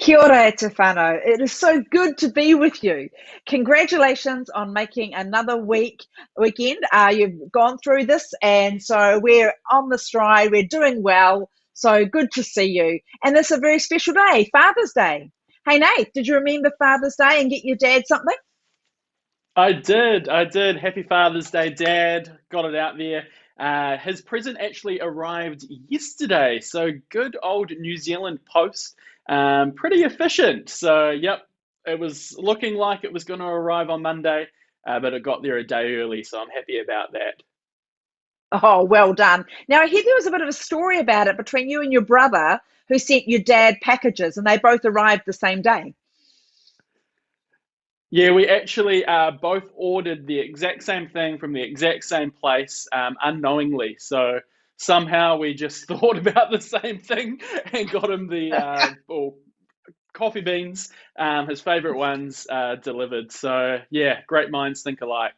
Kia ora e te whānau. It is so good to be with you. Congratulations on making another weekend. You've gone through this, and so we're on the stride. We're doing well. So good to see you. And this is a very special day, Father's Day. Hey, Nate, did you remember Father's Day and get your dad something? I did. I did. Happy Father's Day, Dad. Got it out there. His present actually arrived yesterday. So good old New Zealand Post. Pretty efficient. So, yep, it was looking like it was going to arrive on Monday, but it got there a day early. So I'm happy about that. Oh, well done. Now, I hear there was a bit of a story about it between you and your brother who sent your dad packages, and they both arrived the same day. Yeah, we actually both ordered the exact same thing from the exact same place unknowingly. So somehow we just thought about the same thing and got him the coffee beans, his favorite ones, delivered. So yeah, great minds think alike.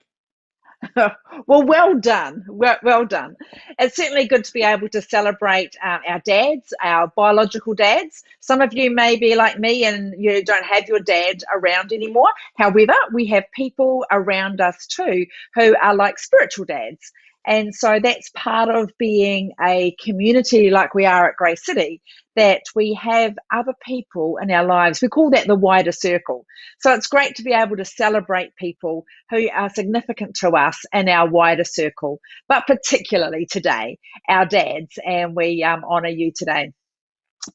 Well done. Well done. It's certainly good to be able to celebrate our dads, our biological dads. Some of you may be like me and you don't have your dad around anymore. However, we have people around us too who are like spiritual dads. And so that's part of being a community like we are at Grey City, that we have other people in our lives. We call that the wider circle. So it's great to be able to celebrate people who are significant to us in our wider circle, but particularly today, our dads, and we honour you today.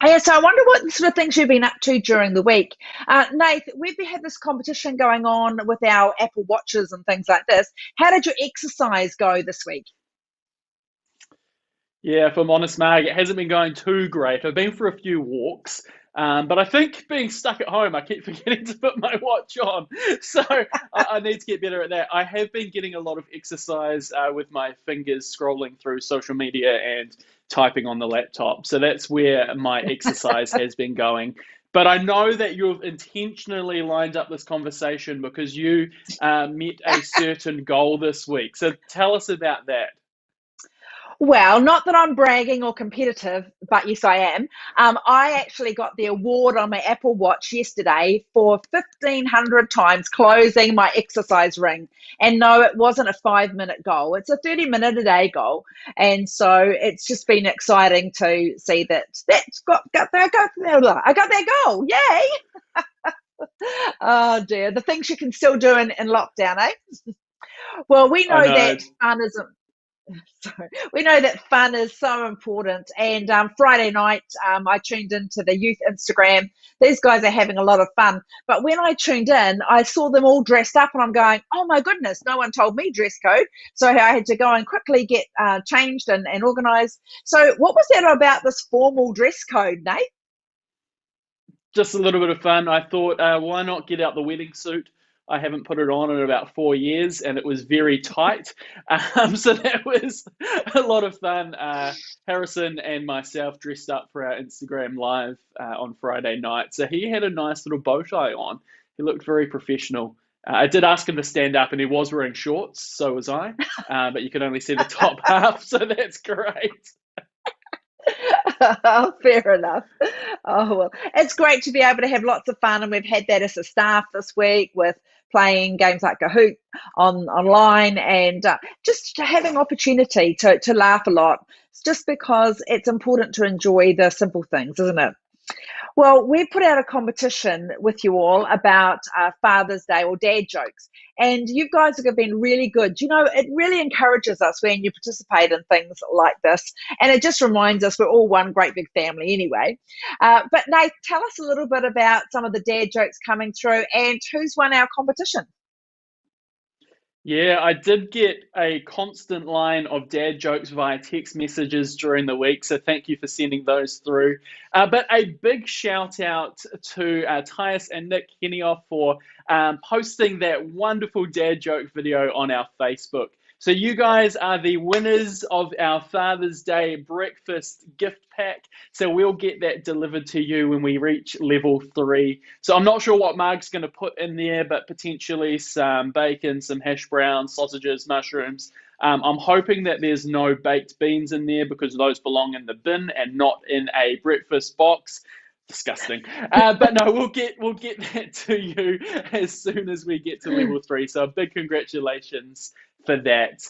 Yeah, so I wonder what sort of things you've been up to during the week. Nath, we've had this competition going on with our Apple Watches and things like this. How did your exercise go this week? Yeah, if I'm honest, Marg, it hasn't been going too great. I've been for a few walks, But I think being stuck at home, I keep forgetting to put my watch on. So I need to get better at that. I have been getting a lot of exercise with my fingers scrolling through social media and typing on the laptop. So that's where my exercise has been going. But I know that you've intentionally lined up this conversation because you met a certain goal this week. So tell us about that. Well, not that I'm bragging or competitive, but yes, I am. I actually got the award on my Apple Watch yesterday for 1,500 times closing my exercise ring. And no, it wasn't a 5 minute goal. It's a 30-minute a day goal. And so it's just been exciting to see that's I got that goal. Yay. Oh dear. The things you can still do in lockdown, eh? Well, we I know know. that fun isn't so we know that fun is so important. And Friday night, I tuned into the youth Instagram. These guys are having a lot of fun. But when I tuned in, I saw them all dressed up, and I'm going, oh my goodness, no one told me dress code. So I had to go and quickly get changed and organised. So what was that about this formal dress code, Nate? Just a little bit of fun. I thought, why not get out the wedding suit? I haven't put it on in about 4 years, and it was very tight. So that was a lot of fun. Harrison and myself dressed up for our Instagram live on Friday night. So he had a nice little bow tie on. He looked very professional. I did ask him to stand up, and he was wearing shorts. So was I, but you could only see the top half. So that's great. Fair enough. Oh, well, it's great to be able to have lots of fun, and we've had that as a staff this week with playing games like Kahoot online, and just having opportunity to laugh a lot, just because it's important to enjoy the simple things, isn't it? Well, we put out a competition with you all about Father's Day or dad jokes, and you guys have been really good. You know, it really encourages us when you participate in things like this, and it just reminds us we're all one great big family anyway. But Nate, tell us a little bit about some of the dad jokes coming through and who's won our competition. Yeah, I did get a constant line of dad jokes via text messages during the week, so thank you for sending those through. But a big shout out to Tyus and Nick Henioff for posting that wonderful dad joke video on our Facebook. So you guys are the winners of our Father's Day breakfast gift pack. So we'll get that delivered to you when we reach level 3. So I'm not sure what Mark's going to put in there, but potentially some bacon, some hash browns, sausages, mushrooms. I'm hoping that there's no baked beans in there because those belong in the bin and not in a breakfast box. Disgusting. But no, we'll get that to you as soon as we get to level 3. So a big congratulations for that.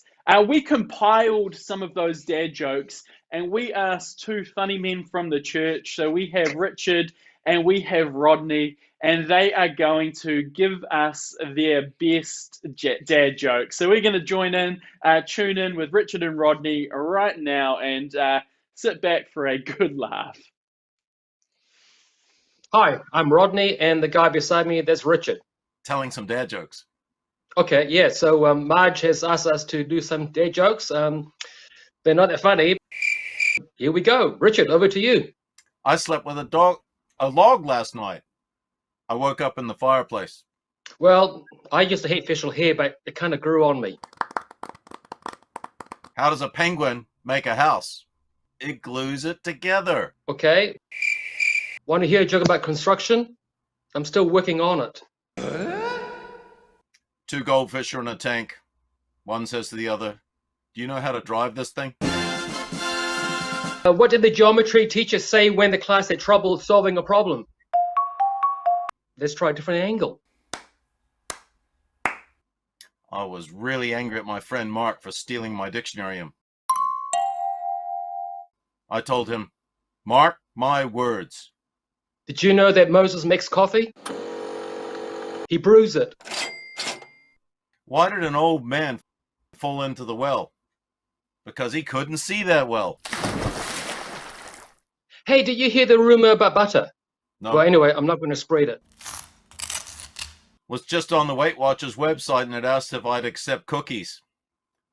We compiled some of those dad jokes, and we asked 2 funny men from the church. So we have Richard and we have Rodney, and they are going to give us their best dad jokes. So we're going to tune in with Richard and Rodney right now, and sit back for a good laugh. Hi, I'm Rodney, and the guy beside me, that's Richard. Telling some dad jokes. Okay, yeah, so Marge has asked us to do some dad jokes. They're not that funny. Here we go. Richard, over to you. I slept with a log last night. I woke up in the fireplace. Well, I used to hate facial hair, but it kind of grew on me. How does a penguin make a house? It glues it together. Okay. Want to hear a joke about construction? I'm still working on it. 2 goldfish are in a tank. One says to the other, do you know how to drive this thing? What did the geometry teacher say when the class had trouble solving a problem? Let's try a different angle. I was really angry at my friend Mark for stealing my dictionary. I told him, Mark my words. Did you know that Moses makes coffee? He brews it. Why did an old man fall into the well? Because he couldn't see that well. Hey, did you hear the rumor about butter? No. Well, anyway, I'm not going to spread it. Was just on the Weight Watchers website and it asked if I'd accept cookies.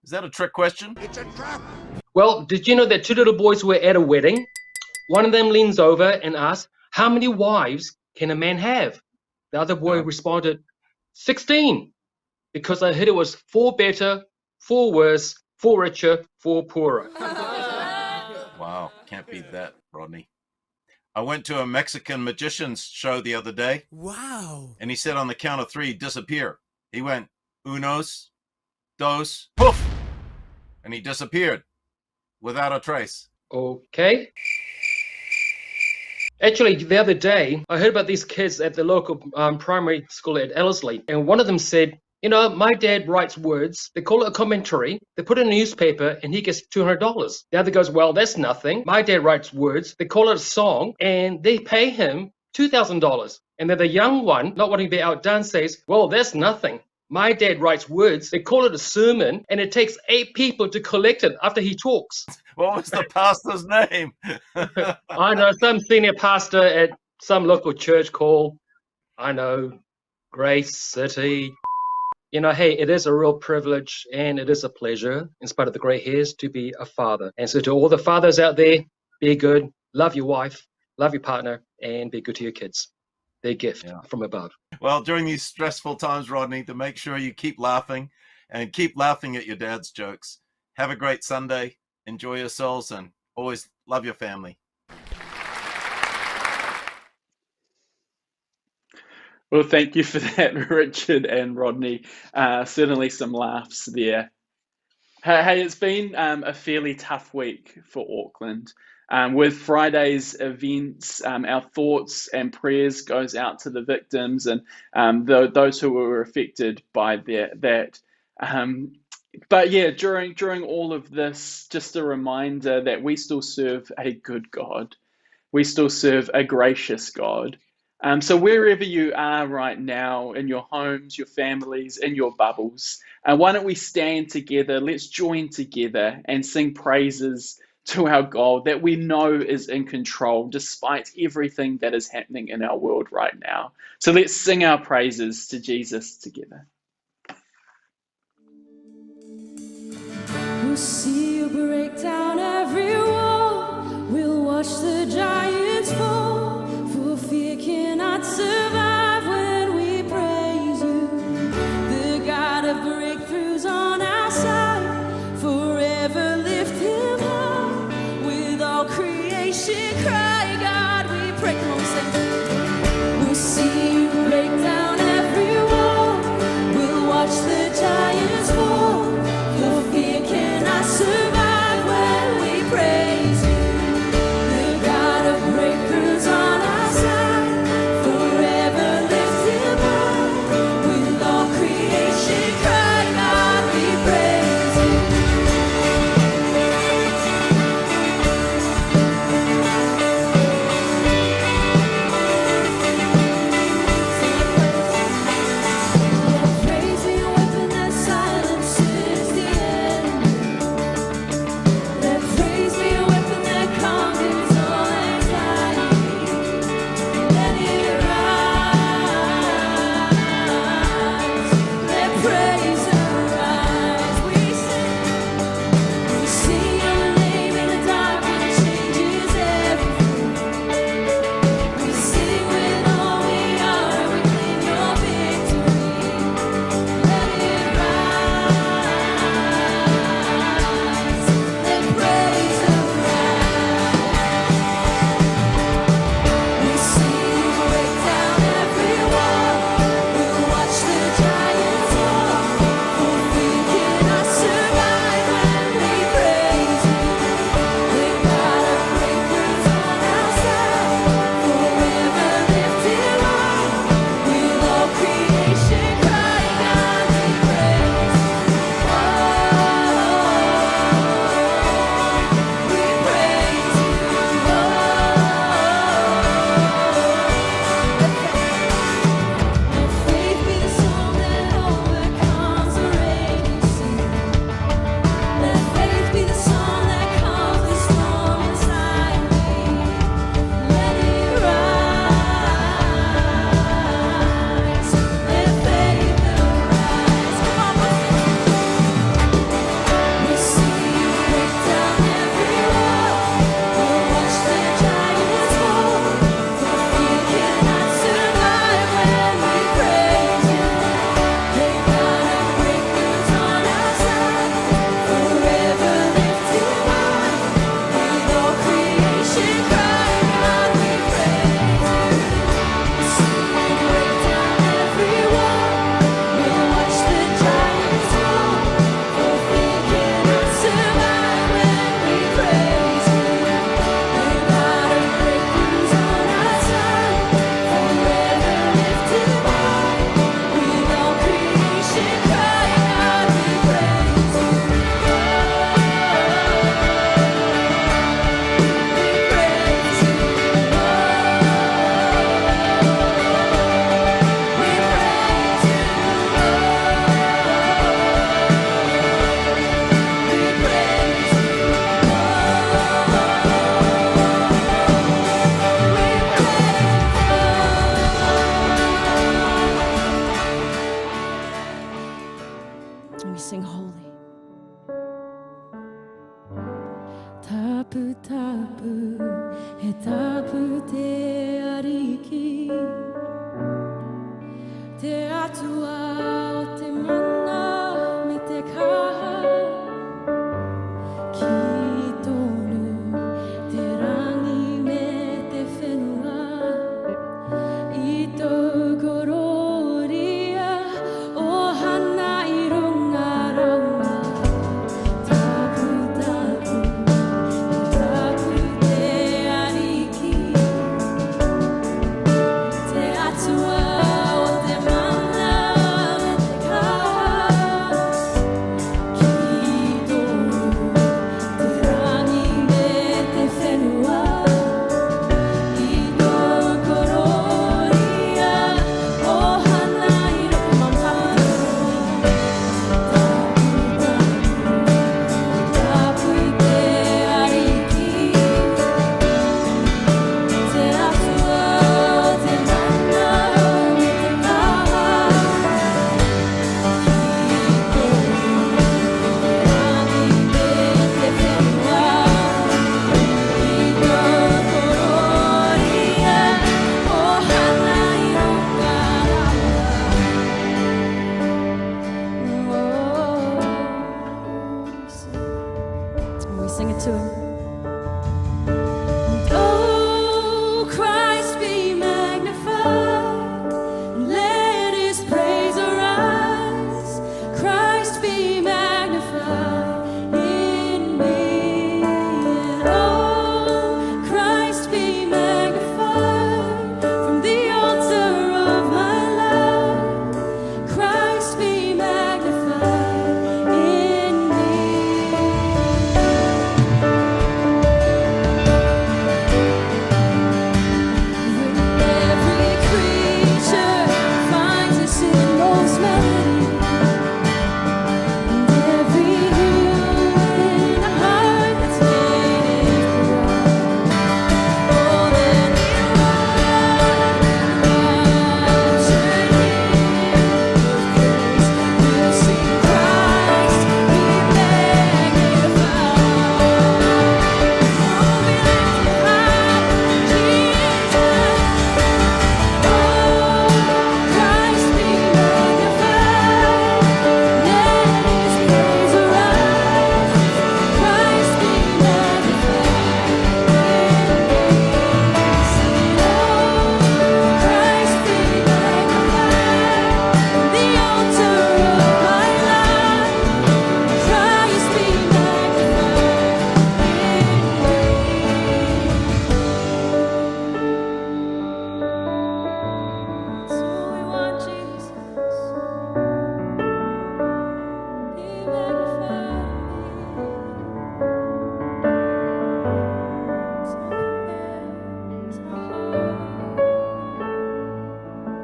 Is that a trick question? It's a trap. Well, did you know that 2 little boys were at a wedding? One of them leans over and asks, how many wives can a man have? The other boy responded, 16, because I heard it was 4 better, 4 worse, 4 richer, 4 poorer. Wow, can't beat that, Rodney. I went to a Mexican magician's show the other day. Wow. And he said on the count of 3, disappear. He went, unos, dos, poof! And he disappeared without a trace. Okay. Actually, the other day, I heard about these kids at the local primary school at Ellerslie, and one of them said, you know, my dad writes words, they call it a commentary, they put it in a newspaper, and he gets $200. The other goes, well, that's nothing. My dad writes words, they call it a song, and they pay him $2,000. And then the young one, not wanting to be outdone, says, well, that's nothing. My dad writes words, they call it a sermon, and it takes 8 people to collect it after he talks. What was the pastor's name? I know, some senior pastor at some local church called, I know, Grace City. You know, hey, it is a real privilege and it is a pleasure, in spite of the grey hairs, to be a father. And so to all the fathers out there, be good, love your wife, love your partner, and be good to your kids. Their gift from above. Well, during these stressful times, Rodney, to make sure you keep laughing and keep laughing at your dad's jokes. Have a great Sunday. Enjoy yourselves and always love your family. Well, thank you for that, Richard and Rodney. Certainly some laughs there. Hey, it's been a fairly tough week for Auckland. With Friday's events, our thoughts and prayers goes out to the victims and those who were affected by that. But yeah, during all of this, just a reminder that we still serve a good God. We still serve a gracious God. So wherever you are right now, in your homes, your families, in your bubbles, why don't we stand together? Let's join together and sing praises to our God that we know is in control despite everything that is happening in our world right now. So let's sing our praises to Jesus together. We'll see you break down every wall. We'll watch the giants fall. For fear cannot survive when we praise you. The God of breakthroughs on our side. Forever lift him high. With all creation cry, God, we pray. Come on, sing. We'll see you break down every wall. We'll watch the giants fall. For fear cannot survive when Tapu tapu, he tapu te ariki. Te atua o te mana me te kaha. Ki tonu te rangi me te whenua. I tō kororia o hana i runga rawa. Tapu tapu, tapu te ariki. Te atua o te mana me te kaha. Ki tōnu te rangi me te whenua. I tō kororia o hana i runga rawa. Tapu te ariki. Te atua o te mana me te kaha. Ki tōnu te rangi me te whenua. I tō kororia o hana i runga rawa. We sing it to him. Oh, Christ be magnified, let his praise arise. Christ be magnified in me. And oh, Christ be magnified from the altar of my life. Christ be magnified in me. Every creature finds its inmost melody, and every human heart that's made for God. Oh, then we rapture Him. We'll sing Christ be magnified. Oh, we lift high Jesus. Oh, Christ be magnified, let his praise arise. Christ be magnified in me. Sing, oh, Christ be magnified from the altar of my life. Christ be magnified in me. So we want Jesus. Be magnified in me. It's my prayer, it's my heart.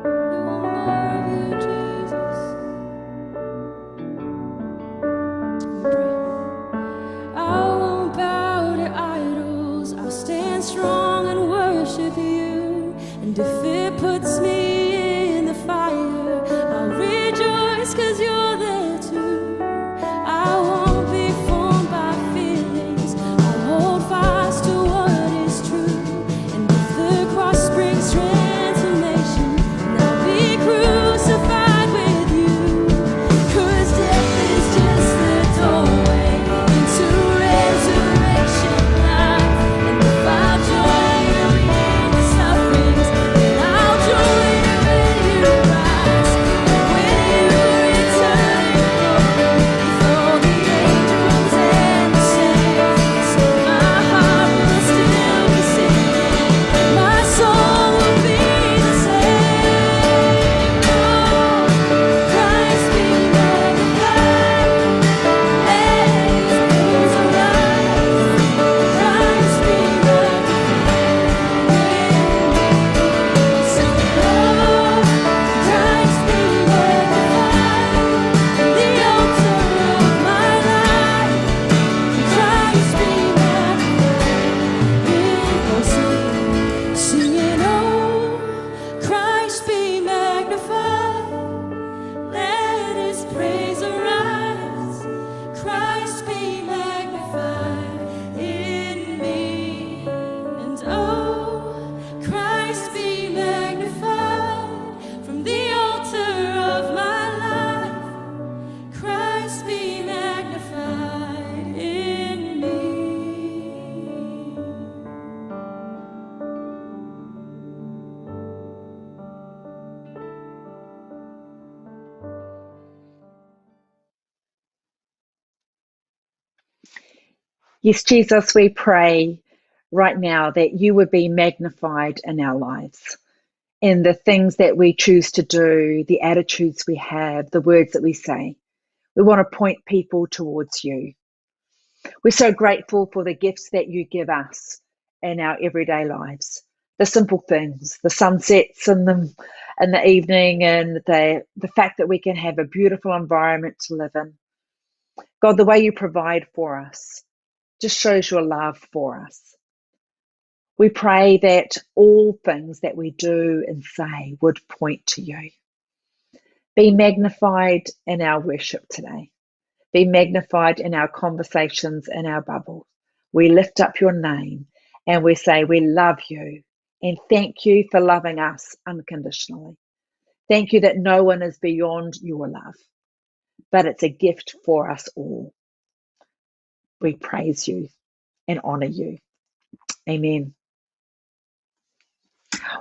We want more of you, Jesus. We pray. I won't bow to idols. I'll stand strong and worship you. And if it puts me in the fire, I'll rejoice 'cause you're there too. I won't be formed by feelings. I'll hold fast to what is true. And if the cross brings transformation, then I'll be crucified with you. 'Cause death is just the doorway into resurrection life. And if I'll join you in the sufferings, then I'll join Yes, Jesus, we pray right now that you would be magnified in our lives, in the things that we choose to do, the attitudes we have, the words that we say. We want to point people towards you. We're so grateful for the gifts that you give us in our everyday lives, the simple things, the sunsets in the evening, and the fact that we can have a beautiful environment to live in. God, the way you provide for us just shows your love for us. We pray that all things that we do and say would point to you. Be magnified in our worship today. Be magnified in our conversations, in our bubble. We lift up your name and we say we love you and thank you for loving us unconditionally. Thank you that no one is beyond your love, but it's a gift for us all. We praise you and honor you. Amen.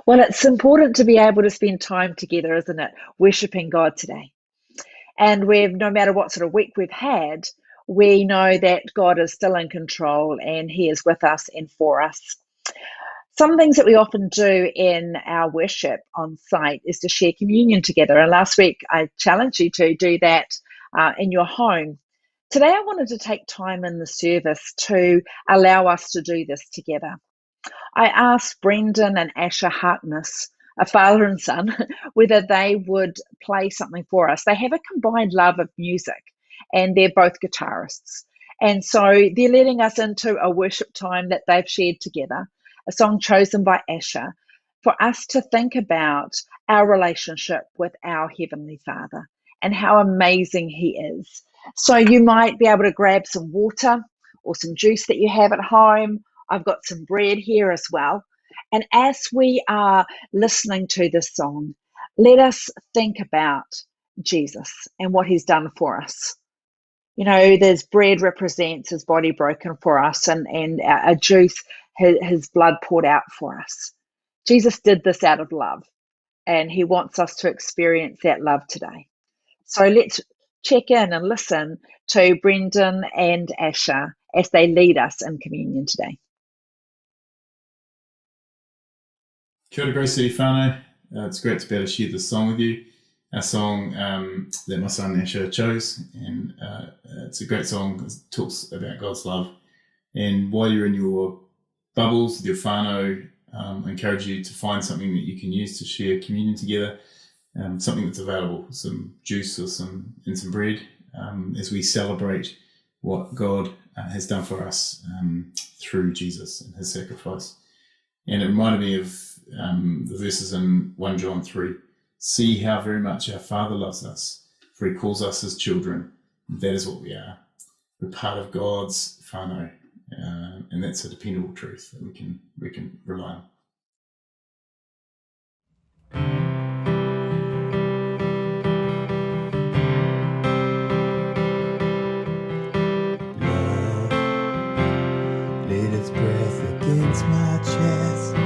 Well, it's important to be able to spend time together, isn't it? Worshipping God today. And no matter what sort of week we've had, we know that God is still in control and he is with us and for us. Some things that we often do in our worship on site is to share communion together. And last week, I challenged you to do that in your home. Today, I wanted to take time in the service to allow us to do this together. I asked Brendan and Asher Harkness, a father and son, whether they would play something for us. They have a combined love of music and they're both guitarists. And so they're letting us into a worship time that they've shared together, a song chosen by Asher, for us to think about our relationship with our Heavenly Father and how amazing he is. So you might be able to grab some water or some juice that you have at home. I've got some bread here as well. And as we are listening to this song, let us think about Jesus and what he's done for us. You know, there's bread represents his body broken for us, and a juice, his blood poured out for us. Jesus did this out of love, and he wants us to experience that love today. So let's check in and listen to Brendan and Asher as they lead us in communion today. Kia ora, Grace City whānau. It's great to be able to share this song with you. A song that my son Asher chose, and it's a great song. It talks about God's love. And while you're in your bubbles with your whānau, I encourage you to find something that you can use to share communion together, something that's available, some juice or some bread, as we celebrate what God has done for us through Jesus and his sacrifice. And it reminded me of the verses in 1 John 3. See how very much our Father loves us, for he calls us his children. That is what we are. We're part of God's whānau, and that's a dependable truth that we can rely on. Love laid its breath against my chest.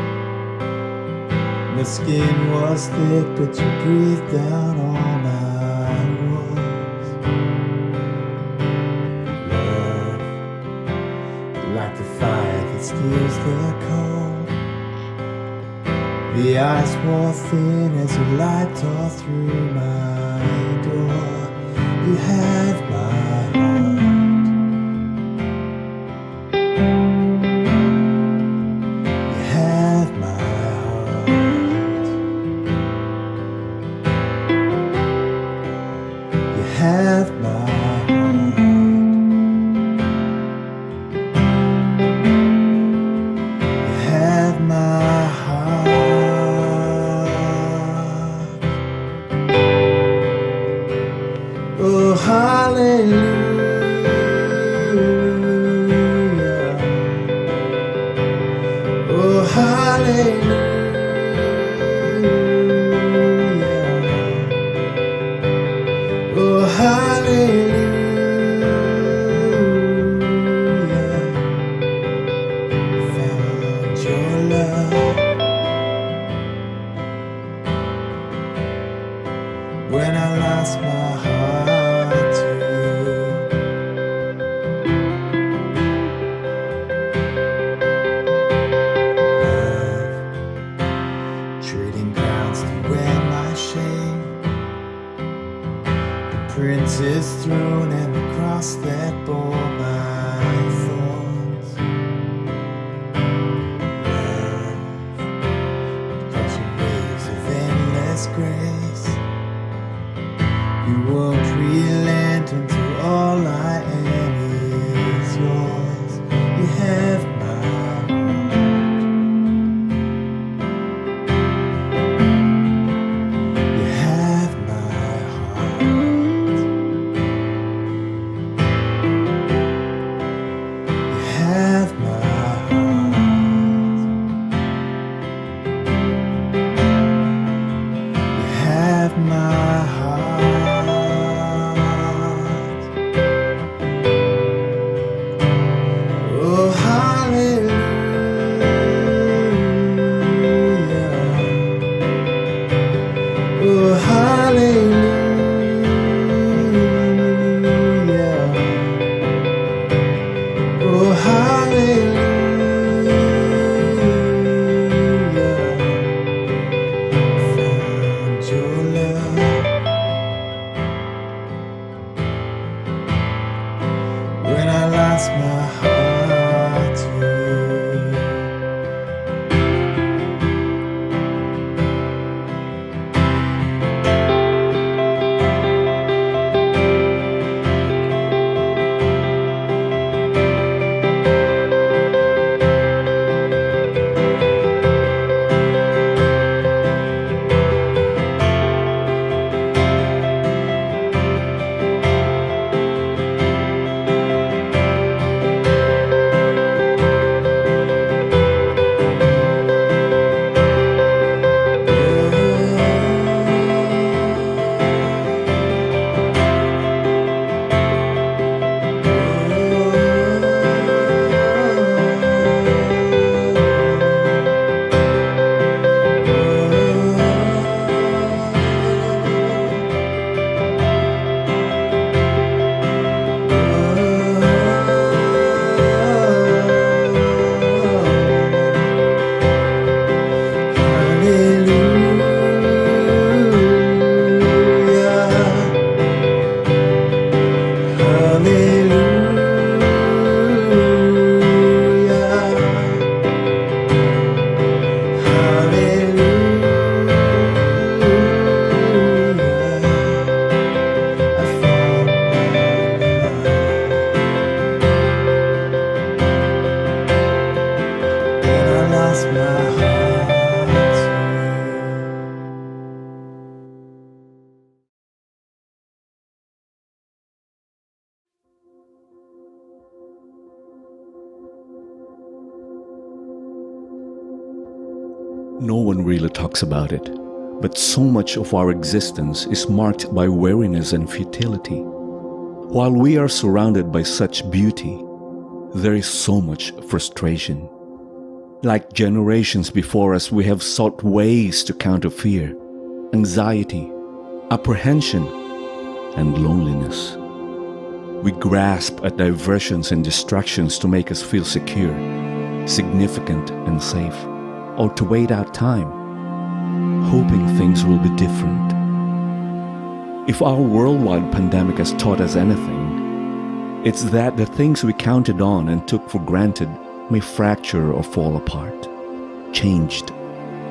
My skin was thick, but you breathed down all my walls. Love, like the fire that steals the cold. The ice wore thin as you light tore through my door. You have my heart. You have my heart. You have my heart. You have my heart. Oh, hallelujah. lost my heart to. No one really talks about it, but so much of our existence is marked by weariness and futility. While we are surrounded by such beauty, there is so much frustration. Like generations before us, we have sought ways to counter fear, anxiety, apprehension, and loneliness. We grasp at diversions and distractions to make us feel secure, significant, and safe, or to wait out time, hoping things will be different. If our worldwide pandemic has taught us anything, it's that the things we counted on and took for granted may fracture or fall apart, changed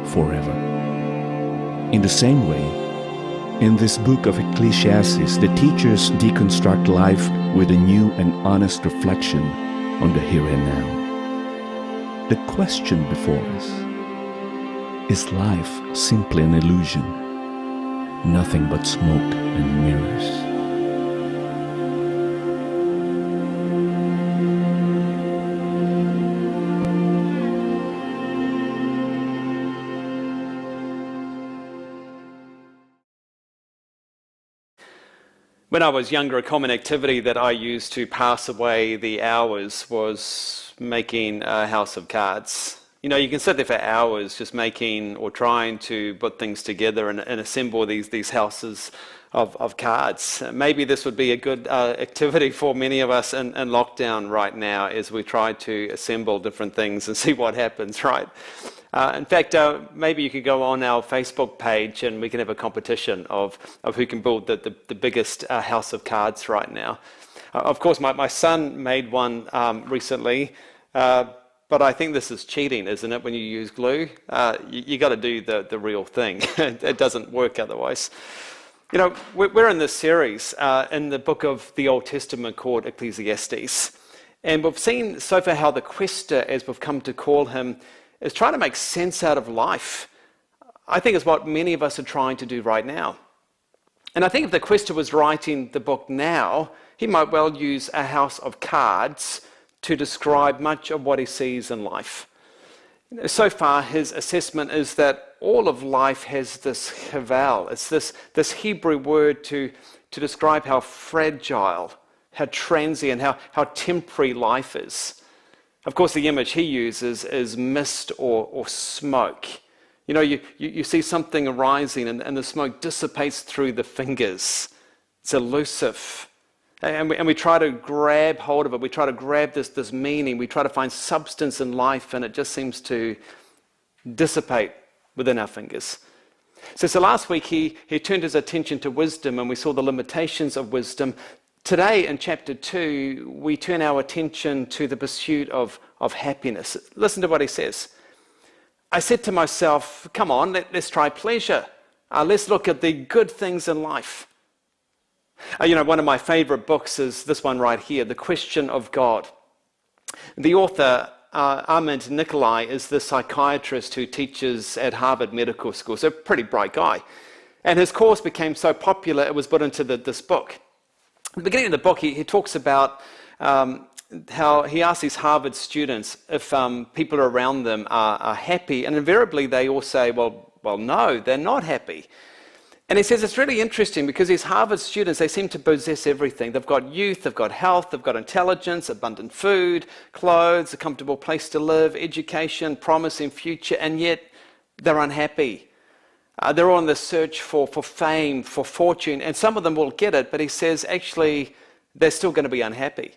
forever. In the same way, in this book of Ecclesiastes, the teachers deconstruct life with a new and honest reflection on the here and now. The question before us: is life simply an illusion, nothing but smoke and mirrors? When I was younger, a common activity that I used to pass away the hours was making a house of cards. You know, you can sit there for hours just making or trying to put things together and assemble these houses of cards. Maybe this would be a good activity for many of us in lockdown right now as we try to assemble different things and see what happens, right? In fact, maybe you could go on our Facebook page and we can have a competition of who can build the biggest house of cards right now. Of course, my son made one recently, but I think this is cheating, isn't it? When you use glue, you got to do the real thing. It doesn't work otherwise. You know, we're in this series in the book of the Old Testament called Ecclesiastes. And we've seen so far how the quester, as we've come to call him, is trying to make sense out of life. I think it's what many of us are trying to do right now. And I think if the quester was writing the book now, he might well use a house of cards to describe much of what he sees in life. So far, his assessment is that all of life has this chaval. It's this Hebrew word to describe how fragile, how transient, how temporary life is. Of course, the image he uses is mist or smoke. You know, you see something arising and the smoke dissipates through the fingers. It's elusive. And we try to grab hold of it. We try to grab this meaning. We try to find substance in life, and it just seems to dissipate within our fingers. So last week he turned his attention to wisdom, and we saw the limitations of wisdom. Today, in chapter 2, we turn our attention to the pursuit of happiness. Listen to what he says. I said to myself, come on, let's try pleasure. Let's look at the good things in life. You know, one of my favorite books is this one right here, The Question of God. The author, Armand Nikolai, is the psychiatrist who teaches at Harvard Medical School, so a pretty bright guy. And his course became so popular, it was put into this book. At the beginning of the book, he talks about how he asks these Harvard students if people around them are happy, and invariably they all say, well, no, they're not happy. And he says it's really interesting because these Harvard students, they seem to possess everything. They've got youth, they've got health, they've got intelligence, abundant food, clothes, a comfortable place to live, education, promising future, and yet they're unhappy. They're on the search for fame, for fortune, and some of them will get it, but he says actually they're still going to be unhappy.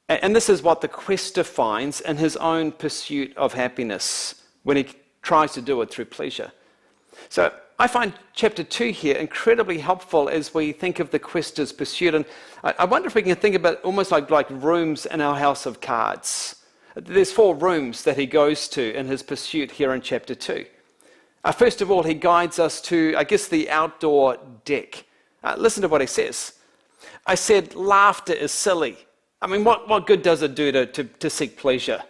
And this is what the quester finds in his own pursuit of happiness when he tries to do it through pleasure. So I find chapter 2 here incredibly helpful as we think of the quester's pursuit. And I wonder if we can think about almost like rooms in our house of cards. There's 4 rooms that he goes to in his pursuit here in chapter 2. First of all, he guides us to, I guess, the outdoor deck. Listen to what he says. I said, laughter is silly. I mean, what good does it do to seek pleasure?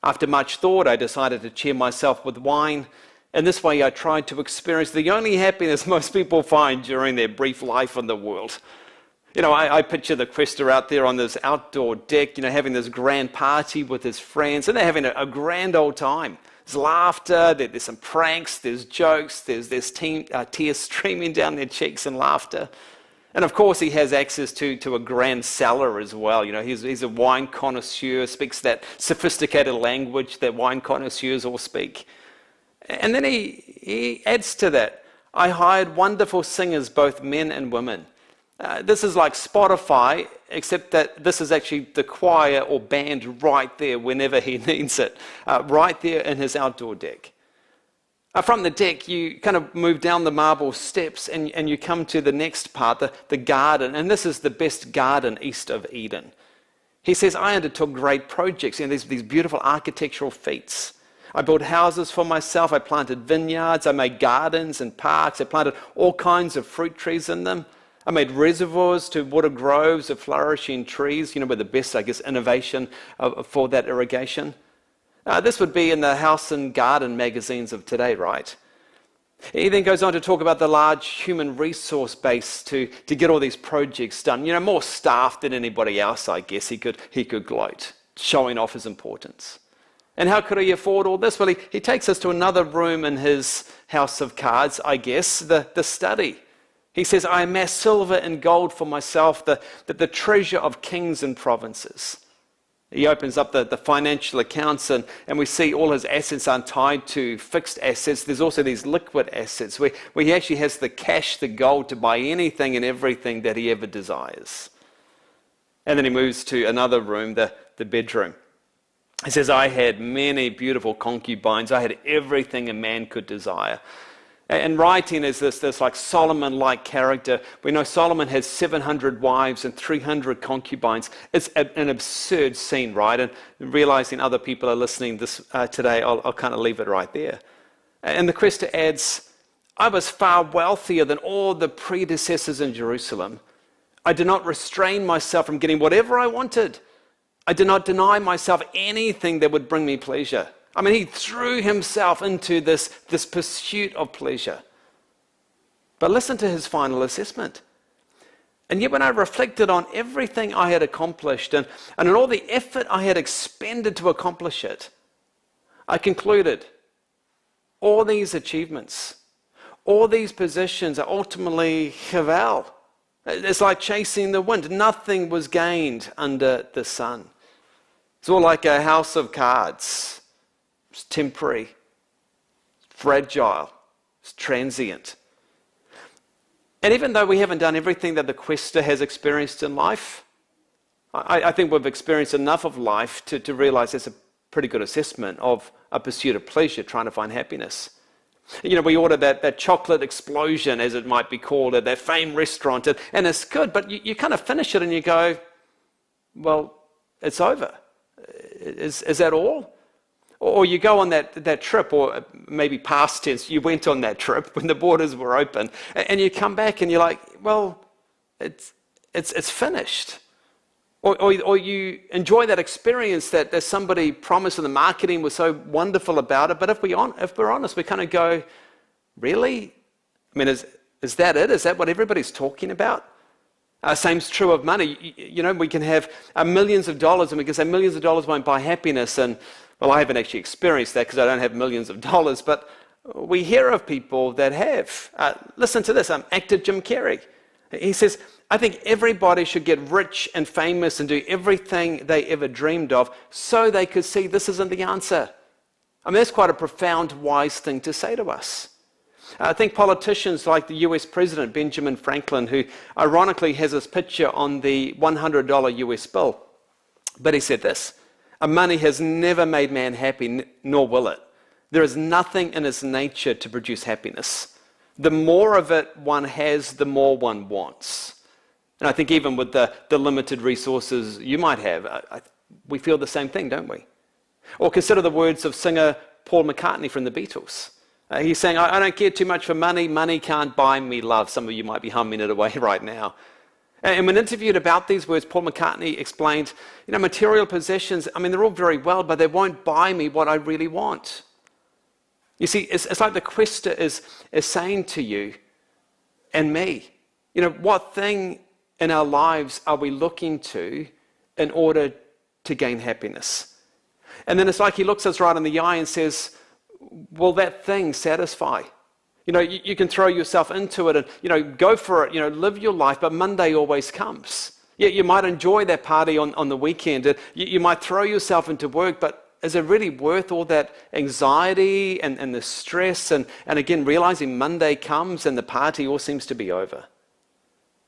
After much thought, I decided to cheer myself with wine. In this way, I tried to experience the only happiness most people find during their brief life in the world. I picture the Quester out there on this outdoor deck, having this grand party with his friends, and they're having a grand old time. There's laughter, there's some pranks, there's jokes, there's tears streaming down their cheeks and laughter. And of course, he has access to a grand cellar as well. He's a wine connoisseur, speaks that sophisticated language that wine connoisseurs all speak. And then he adds to that, I hired wonderful singers, both men and women. This is like Spotify, except that this is actually the choir or band right there whenever he needs it, right there in his outdoor deck. From the deck, you kind of move down the marble steps and you come to the next part, the garden, and this is the best garden east of Eden. He says, I undertook great projects, these beautiful architectural feats. I built houses for myself, I planted vineyards, I made gardens and parks, I planted all kinds of fruit trees in them. I made reservoirs to water groves of flourishing trees, with the best, innovation for that irrigation. This would be in the house and garden magazines of today, right? He then goes on to talk about the large human resource base to get all these projects done. More staff than anybody else, I guess. He could gloat, showing off his importance. And how could he afford all this? Well, he takes us to another room in his house of cards, I guess, the study. He says, I amass silver and gold for myself, the treasure of kings and provinces. He opens up the financial accounts and we see all his assets aren't tied to fixed assets. There's also these liquid assets where he actually has the cash, the gold to buy anything and everything that he ever desires. And then he moves to another room, the bedroom. He says, I had many beautiful concubines. I had everything a man could desire. And writing is this like Solomon-like character. We know Solomon has 700 wives and 300 concubines. It's an absurd scene, right? And realizing other people are listening this today, I'll kind of leave it right there. And the Quester adds, I was far wealthier than all the predecessors in Jerusalem. I did not restrain myself from getting whatever I wanted. I did not deny myself anything that would bring me pleasure. He threw himself into this pursuit of pleasure. But listen to his final assessment. And yet when I reflected on everything I had accomplished and on all the effort I had expended to accomplish it, I concluded all these achievements, all these positions are ultimately Havel. It's like chasing the wind. Nothing was gained under the sun. It's all like a house of cards. It's temporary, fragile, it's transient. And even though we haven't done everything that the Quester has experienced in life, I think we've experienced enough of life to realize it's a pretty good assessment of a pursuit of pleasure, trying to find happiness. We order that chocolate explosion, as it might be called, at that famed restaurant, and it's good, but you kind of finish it and you go, well, it's over. Is that all? Or you go on that trip, or maybe past tense, you went on that trip when the borders were open, and you come back and you're like, well, it's finished. Or you enjoy that experience that somebody promised and the marketing was so wonderful about it, but if we're honest, we kind of go, really? Is that it? Is that what everybody's talking about? Same's true of money. We can have millions of dollars, and we can say millions of dollars won't buy happiness, and well, I haven't actually experienced that because I don't have millions of dollars, but we hear of people that have. Listen to this, actor Jim Carrey. He says, I think everybody should get rich and famous and do everything they ever dreamed of so they could see this isn't the answer. That's quite a profound, wise thing to say to us. I think politicians like the US President, Benjamin Franklin, who ironically has his picture on the $100 US bill, but he said this, money has never made man happy, nor will it. There is nothing in its nature to produce happiness. The more of it one has, the more one wants. And I think even with the limited resources you might have, we feel the same thing, don't we? Or consider the words of singer Paul McCartney from the Beatles. He's saying, I don't care too much for money. Money can't buy me love. Some of you might be humming it away right now. And when interviewed about these words, Paul McCartney explained, material possessions, they're all very well, but they won't buy me what I really want. You see, it's like the quester is saying to you and me, what thing in our lives are we looking to in order to gain happiness? And then it's like he looks us right in the eye and says, will that thing satisfy? You can throw yourself into it and, go for it, live your life, but Monday always comes. Yeah, you might enjoy that party on the weekend. You might throw yourself into work, but is it really worth all that anxiety and the stress? And again, realizing Monday comes and the party all seems to be over.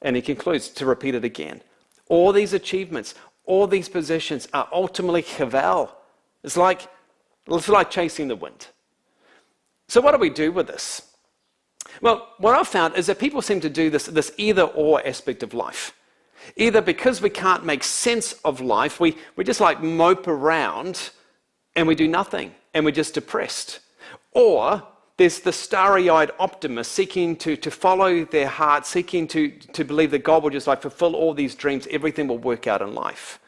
And he concludes to repeat it again. All these achievements, all these possessions are ultimately chevel. It's like chasing the wind. So what do we do with this? Well, what I've found is that people seem to do this either-or aspect of life. Either because we can't make sense of life, we just like mope around and we do nothing and we're just depressed. Or there's the starry-eyed optimist seeking to follow their heart, seeking to believe that God will just like fulfill all these dreams, everything will work out in life.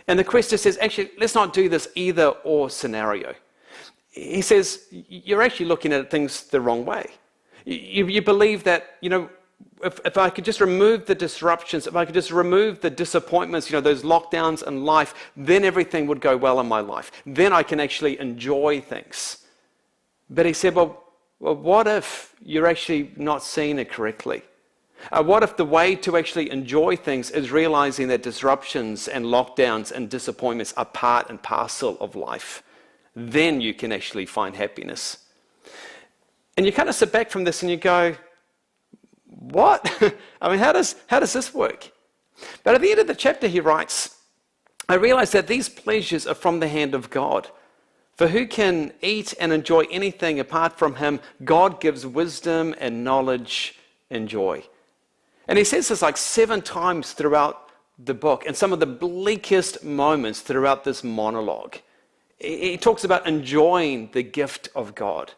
And the quester says, actually, let's not do this either-or scenario. He says, you're actually looking at things the wrong way. You believe that, if I could just remove the disruptions, if I could just remove the disappointments, those lockdowns in life, then everything would go well in my life. Then I can actually enjoy things. But he said, well, what if you're actually not seeing it correctly? What if the way to actually enjoy things is realizing that disruptions and lockdowns and disappointments are part and parcel of life? Then you can actually find happiness. And you kind of sit back from this and you go, what? How does this work? But at the end of the chapter he writes, I realize that these pleasures are from the hand of God. For who can eat and enjoy anything apart from him? God gives wisdom and knowledge and joy. And he says this like 7 times throughout the book, and some of the bleakest moments throughout this monologue. He talks about enjoying the gift of God.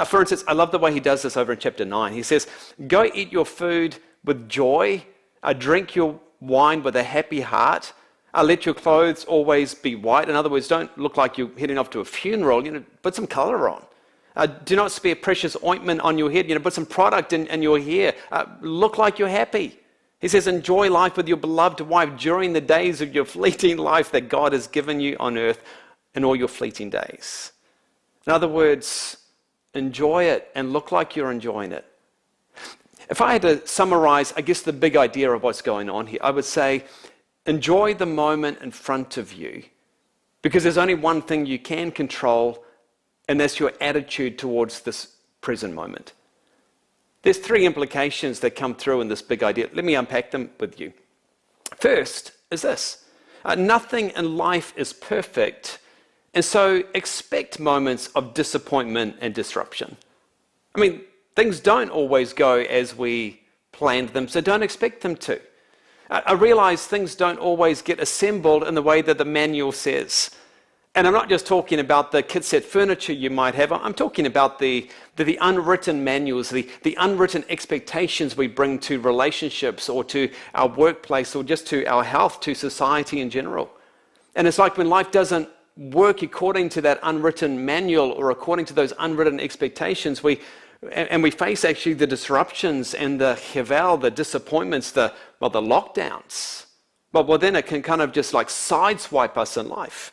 For instance, I love the way he does this over in chapter 9. He says, go eat your food with joy, drink your wine with a happy heart, let your clothes always be white. In other words, don't look like you're heading off to a funeral, put some color on. Do not spare precious ointment on your head, put some product in your hair. Look like you're happy. He says, enjoy life with your beloved wife during the days of your fleeting life that God has given you on earth in all your fleeting days. In other words, enjoy it and look like you're enjoying it. If I had to summarize, I guess, the big idea of what's going on here, I would say, enjoy the moment in front of you, because there's only one thing you can control, and that's your attitude towards this present moment. There's 3 implications that come through in this big idea. Let me unpack them with you. First is this. Nothing in life is perfect, and so expect moments of disappointment and disruption. Things don't always go as we planned them, so don't expect them to. I realize things don't always get assembled in the way that the manual says. And I'm not just talking about the kit set furniture you might have. I'm talking about the unwritten manuals, the unwritten expectations we bring to relationships or to our workplace or just to our health, to society in general. And it's like when life doesn't work according to that unwritten manual or according to those unwritten expectations, we face actually the disruptions and the chevel, the disappointments, the lockdowns. Well, then it can kind of just like sideswipe us in life.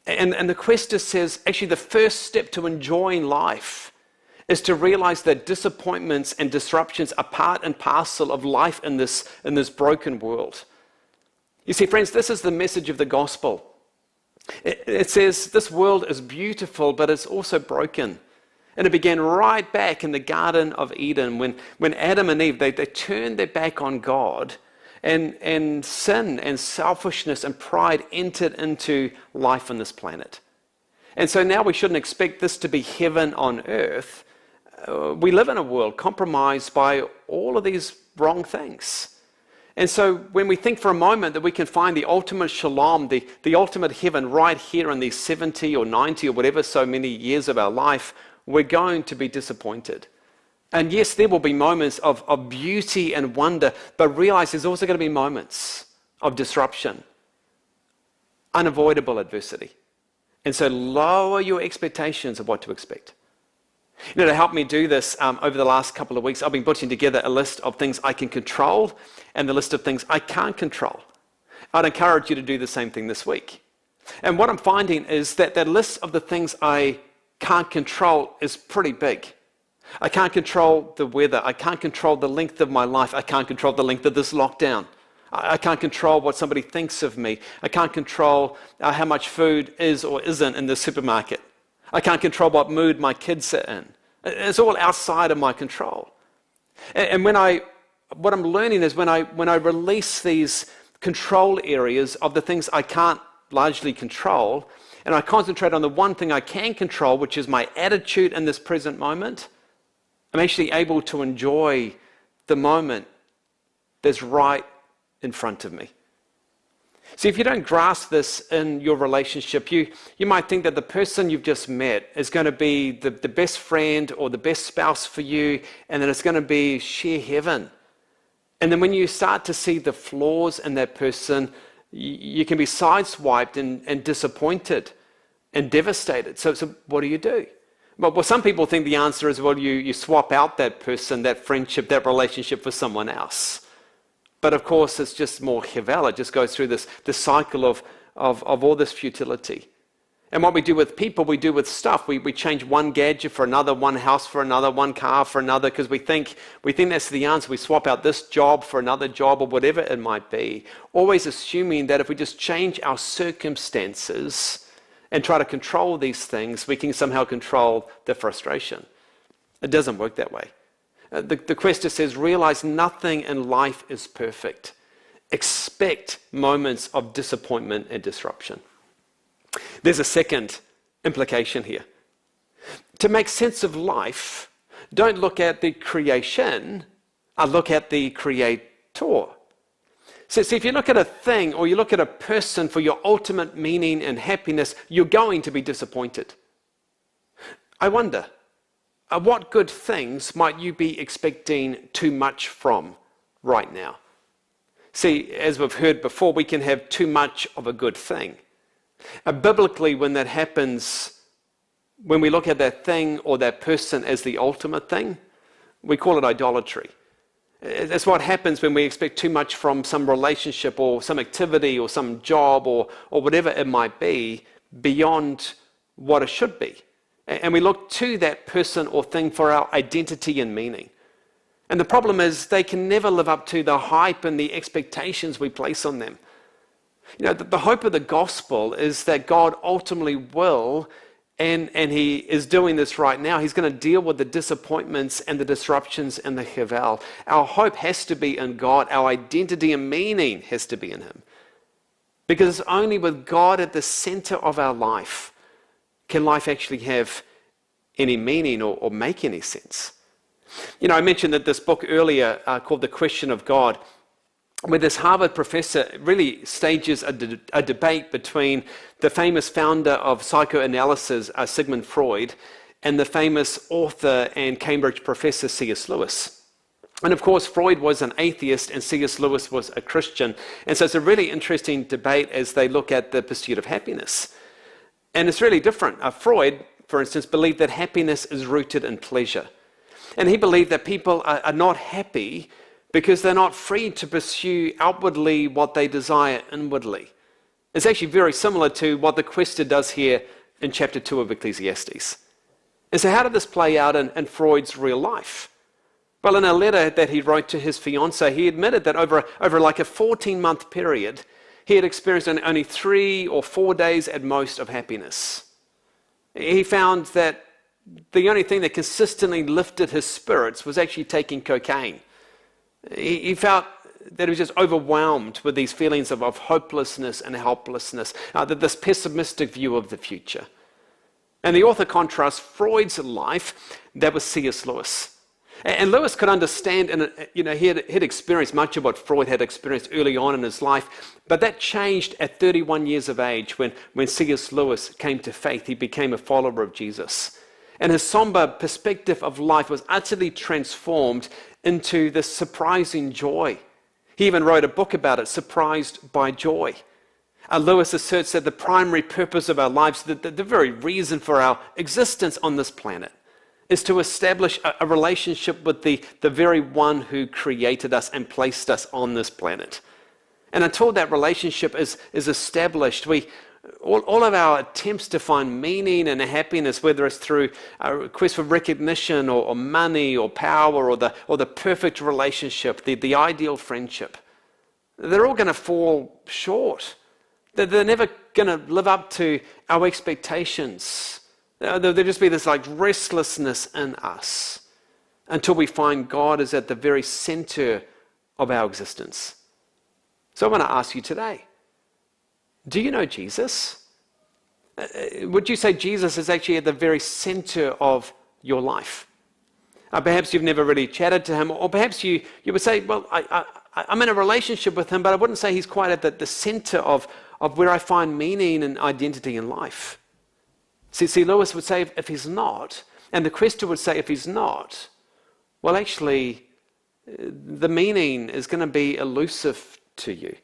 And the quester says, actually, the first step to enjoying life is to realize that disappointments and disruptions are part and parcel of life in this broken world. You see, friends, this is the message of the gospel. It says this world is beautiful, but it's also broken. And it began right back in the Garden of Eden when Adam and Eve, they turned their back on God, and sin and selfishness and pride entered into life on this planet. And so now we shouldn't expect this to be heaven on earth. We live in a world compromised by all of these wrong things. And so when we think for a moment that we can find the ultimate shalom, the ultimate heaven right here in these 70 or 90 or whatever so many years of our life, we're going to be disappointed. And yes, there will be moments of beauty and wonder, but realize there's also going to be moments of disruption, unavoidable adversity. And so lower your expectations of what to expect. You know, to help me do this, over the last couple of weeks, I've been putting together a list of things I can control and the list of things I can't control. I'd encourage you to do the same thing this week. And what I'm finding is that that list of the things I can't control is pretty big. I can't control the weather. I can't control the length of my life. I can't control the length of this lockdown. I can't control what somebody thinks of me. I can't control how much food is or isn't in the supermarket. I can't control what mood my kids are in. It's all outside of my control. And what I'm learning is when I release these control areas of the things I can't largely control, and I concentrate on the one thing I can control, which is my attitude in this present moment, I'm actually able to enjoy the moment that's right in front of me. See, if you don't grasp this in your relationship, you might think that the person you've just met is going to be the best friend or the best spouse for you, and then it's going to be sheer heaven. And then when you start to see the flaws in that person, you can be sideswiped and disappointed and devastated. So what do? Well, some people think the answer is, well, you swap out that person, that friendship, that relationship for someone else. But of course, it's just more Hevel. It just goes through this cycle of all this futility. And what we do with people, we do with stuff. We change one gadget for another, one house for another, one car for another, because we think that's the answer. We swap out this job for another job or whatever it might be, always assuming that if we just change our circumstances and try to control these things, we can somehow control the frustration. It doesn't work that way. The Quester says, realize nothing in life is perfect. Expect moments of disappointment and disruption. There's a second implication here. To make sense of life, don't look at the creation, look at the creator. So if you look at a thing or you look at a person for your ultimate meaning and happiness, you're going to be disappointed. I wonder, what good things might you be expecting too much from right now? See, as we've heard before, we can have too much of a good thing. Biblically, when that happens, when we look at that thing or that person as the ultimate thing, we call it idolatry. That's what happens when we expect too much from some relationship or some activity or some job or whatever it might be beyond what it should be. And we look to that person or thing for our identity and meaning. And the problem is they can never live up to the hype and the expectations we place on them. You know, the hope of the gospel is that God ultimately will, and he is doing this right now. He's going to deal with the disappointments and the disruptions and the Hevel. Our hope has to be in God. Our identity and meaning has to be in him. Because it's only with God at the center of our life can life actually have any meaning or make any sense. You know, I mentioned that this book earlier called The Question of God, where this Harvard professor really stages a debate between the famous founder of psychoanalysis, Sigmund Freud, and the famous author and Cambridge professor C.S. Lewis. And of course, Freud was an atheist and C.S. Lewis was a Christian. And so it's a really interesting debate as they look at the pursuit of happiness. And it's really different. Freud, for instance, believed that happiness is rooted in pleasure. And he believed that people are not happy because they're not free to pursue outwardly what they desire inwardly. It's actually very similar to what the Quester does here in chapter 2 of Ecclesiastes. And so how did this play out in Freud's real life? Well, in a letter that he wrote to his fiancée, he admitted that over like a 14-month period, he had experienced only 3 or 4 days at most of happiness. He found that the only thing that consistently lifted his spirits was actually taking cocaine. He felt that he was just overwhelmed with these feelings of hopelessness and helplessness, this pessimistic view of the future. And the author contrasts Freud's life, that was C.S. Lewis. And Lewis could understand, and he had experienced much of what Freud had experienced early on in his life, but that changed at 31 years of age when C.S. Lewis came to faith. He became a follower of Jesus. And his somber perspective of life was utterly transformed into this surprising joy. He even wrote a book about it, Surprised by Joy. Lewis asserts that the primary purpose of our lives, the very reason for our existence on this planet, is to establish a relationship with the very one who created us and placed us on this planet. And until that relationship is established, all of our attempts to find meaning and happiness, whether it's through a quest for recognition or money or power or the perfect relationship, the ideal friendship, they're all going to fall short. They're never going to live up to our expectations. There'll just be this like restlessness in us until we find God is at the very center of our existence. So I want to ask you today, do you know Jesus? Would you say Jesus is actually at the very center of your life? Perhaps you've never really chatted to him, or perhaps you would say, well, I'm in a relationship with him, but I wouldn't say he's quite at the center of where I find meaning and identity in life. See, Lewis would say if he's not, and the Quester would say if he's not, well, actually, the meaning is going to be elusive to you.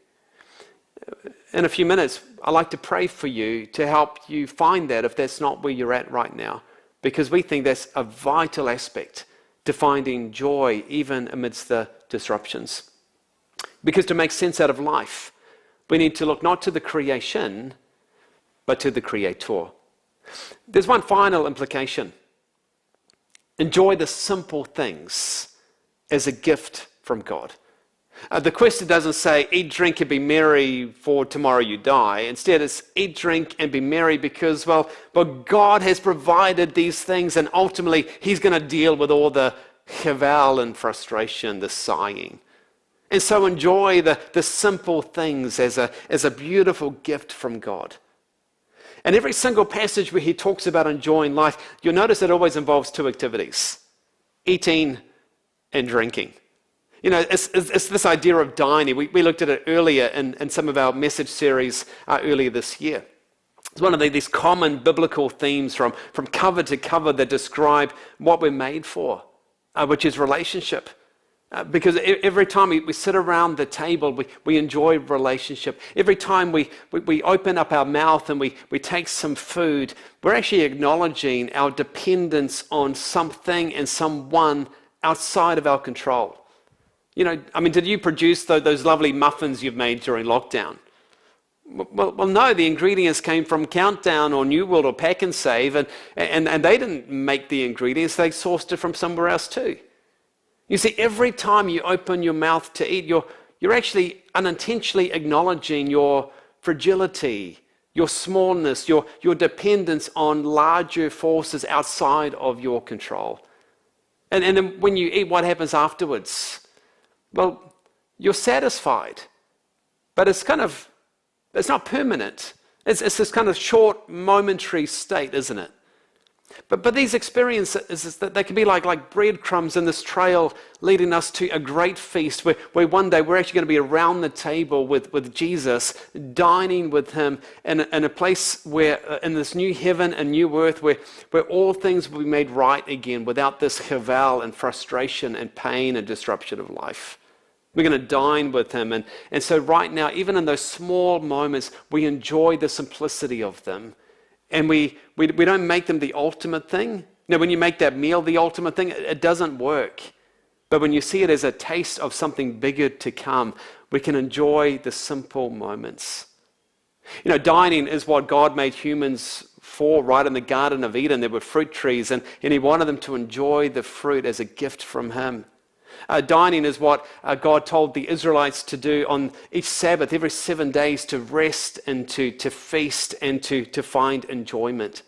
In a few minutes, I'd like to pray for you to help you find that if that's not where you're at right now, because we think that's a vital aspect to finding joy even amidst the disruptions. Because to make sense out of life, we need to look not to the creation, but to the Creator. There's one final implication. Enjoy the simple things as a gift from God. The question doesn't say, eat, drink, and be merry, for tomorrow you die. Instead, it's eat, drink, and be merry because, well, God has provided these things, and ultimately, he's going to deal with all the chaval and frustration, the sighing. And so enjoy the simple things as a beautiful gift from God. And every single passage where he talks about enjoying life, you'll notice it always involves two activities: eating and drinking. You know, it's this idea of dining. We looked at it earlier in some of our message series earlier this year. It's one of these common biblical themes from cover to cover that describe what we're made for, which is relationship. Because every time we sit around the table, we enjoy relationship. Every time we open up our mouth and we take some food, we're actually acknowledging our dependence on something and someone outside of our control. You know, I mean, did you produce those lovely muffins you've made during lockdown? Well, no, the ingredients came from Countdown or New World or Pack and Save, and they didn't make the ingredients, they sourced it from somewhere else too. You see, every time you open your mouth to eat, you're actually unintentionally acknowledging your fragility, your smallness, your dependence on larger forces outside of your control. And then when you eat, what happens afterwards? Well, you're satisfied, but it's not permanent. It's this kind of short, momentary state, isn't it? But these experiences, they can be like breadcrumbs in this trail leading us to a great feast where one day we're actually going to be around the table with Jesus, dining with him in a place where, in this new heaven and new earth, where all things will be made right again without this chaval and frustration and pain and disruption of life. We're going to dine with him. And so right now, even in those small moments, we enjoy the simplicity of them. And we don't make them the ultimate thing. Now, when you make that meal the ultimate thing, it doesn't work. But when you see it as a taste of something bigger to come, we can enjoy the simple moments. You know, dining is what God made humans for, right in the Garden of Eden. There were fruit trees, and he wanted them to enjoy the fruit as a gift from him. Dining is what God told the Israelites to do on each Sabbath, every 7 days, to rest and to feast and to find enjoyment.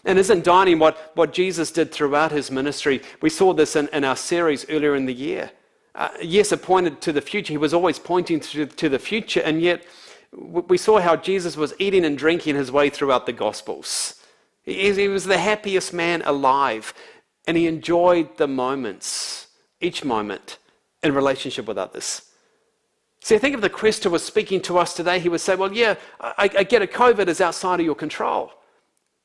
And isn't dining what Jesus did throughout his ministry? We saw this in our series earlier in the year. Yes, it pointed to the future. He was always pointing to the future, and yet we saw how Jesus was eating and drinking his way throughout the Gospels. He was the happiest man alive, and he enjoyed the moments, each moment, in relationship with others. See, I think if the Quester was speaking to us today, he would say, well, yeah, I get it, COVID is outside of your control.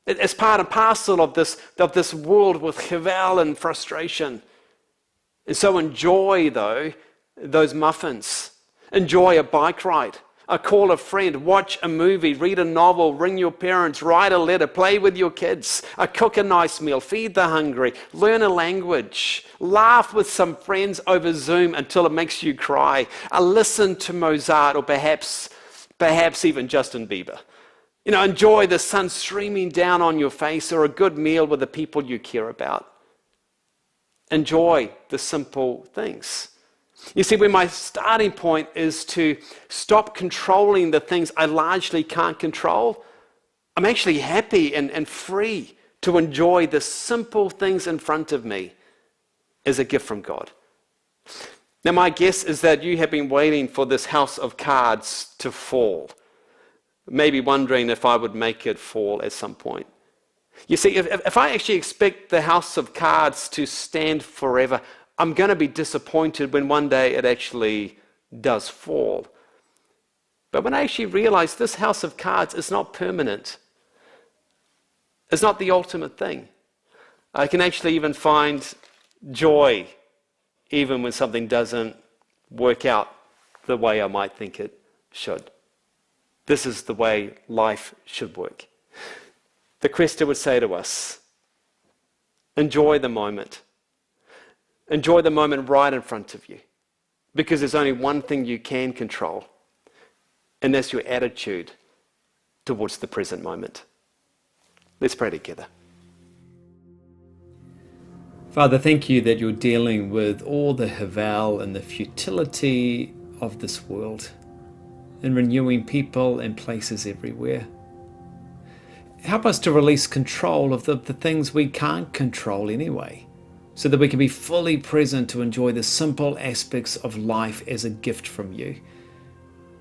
It's part and parcel of this world with chevelle and frustration. And so enjoy, though, those muffins. Enjoy a bike ride. Call a friend, watch a movie, read a novel, ring your parents, write a letter, play with your kids, cook a nice meal, feed the hungry, learn a language, laugh with some friends over Zoom until it makes you cry, listen to Mozart or perhaps even Justin Bieber. Enjoy the sun streaming down on your face or a good meal with the people you care about. Enjoy the simple things. You see, when my starting point is to stop controlling the things I largely can't control, I'm actually happy and free to enjoy the simple things in front of me as a gift from God. Now, my guess is that you have been waiting for this house of cards to fall, maybe wondering if I would make it fall at some point. You see, if I actually expect the house of cards to stand forever, I'm going to be disappointed when one day it actually does fall. But when I actually realize this house of cards is not permanent, it's not the ultimate thing, I can actually even find joy even when something doesn't work out the way I might think it should. This is the way life should work. The Quester would say to us, enjoy the moment. Enjoy the moment right in front of you, because there's only one thing you can control, and that's your attitude towards the present moment. Let's pray together. Father, thank you that you're dealing with all the chevelle and the futility of this world and renewing people and places everywhere. Help us to release control of the things we can't control anyway, so that we can be fully present to enjoy the simple aspects of life as a gift from you.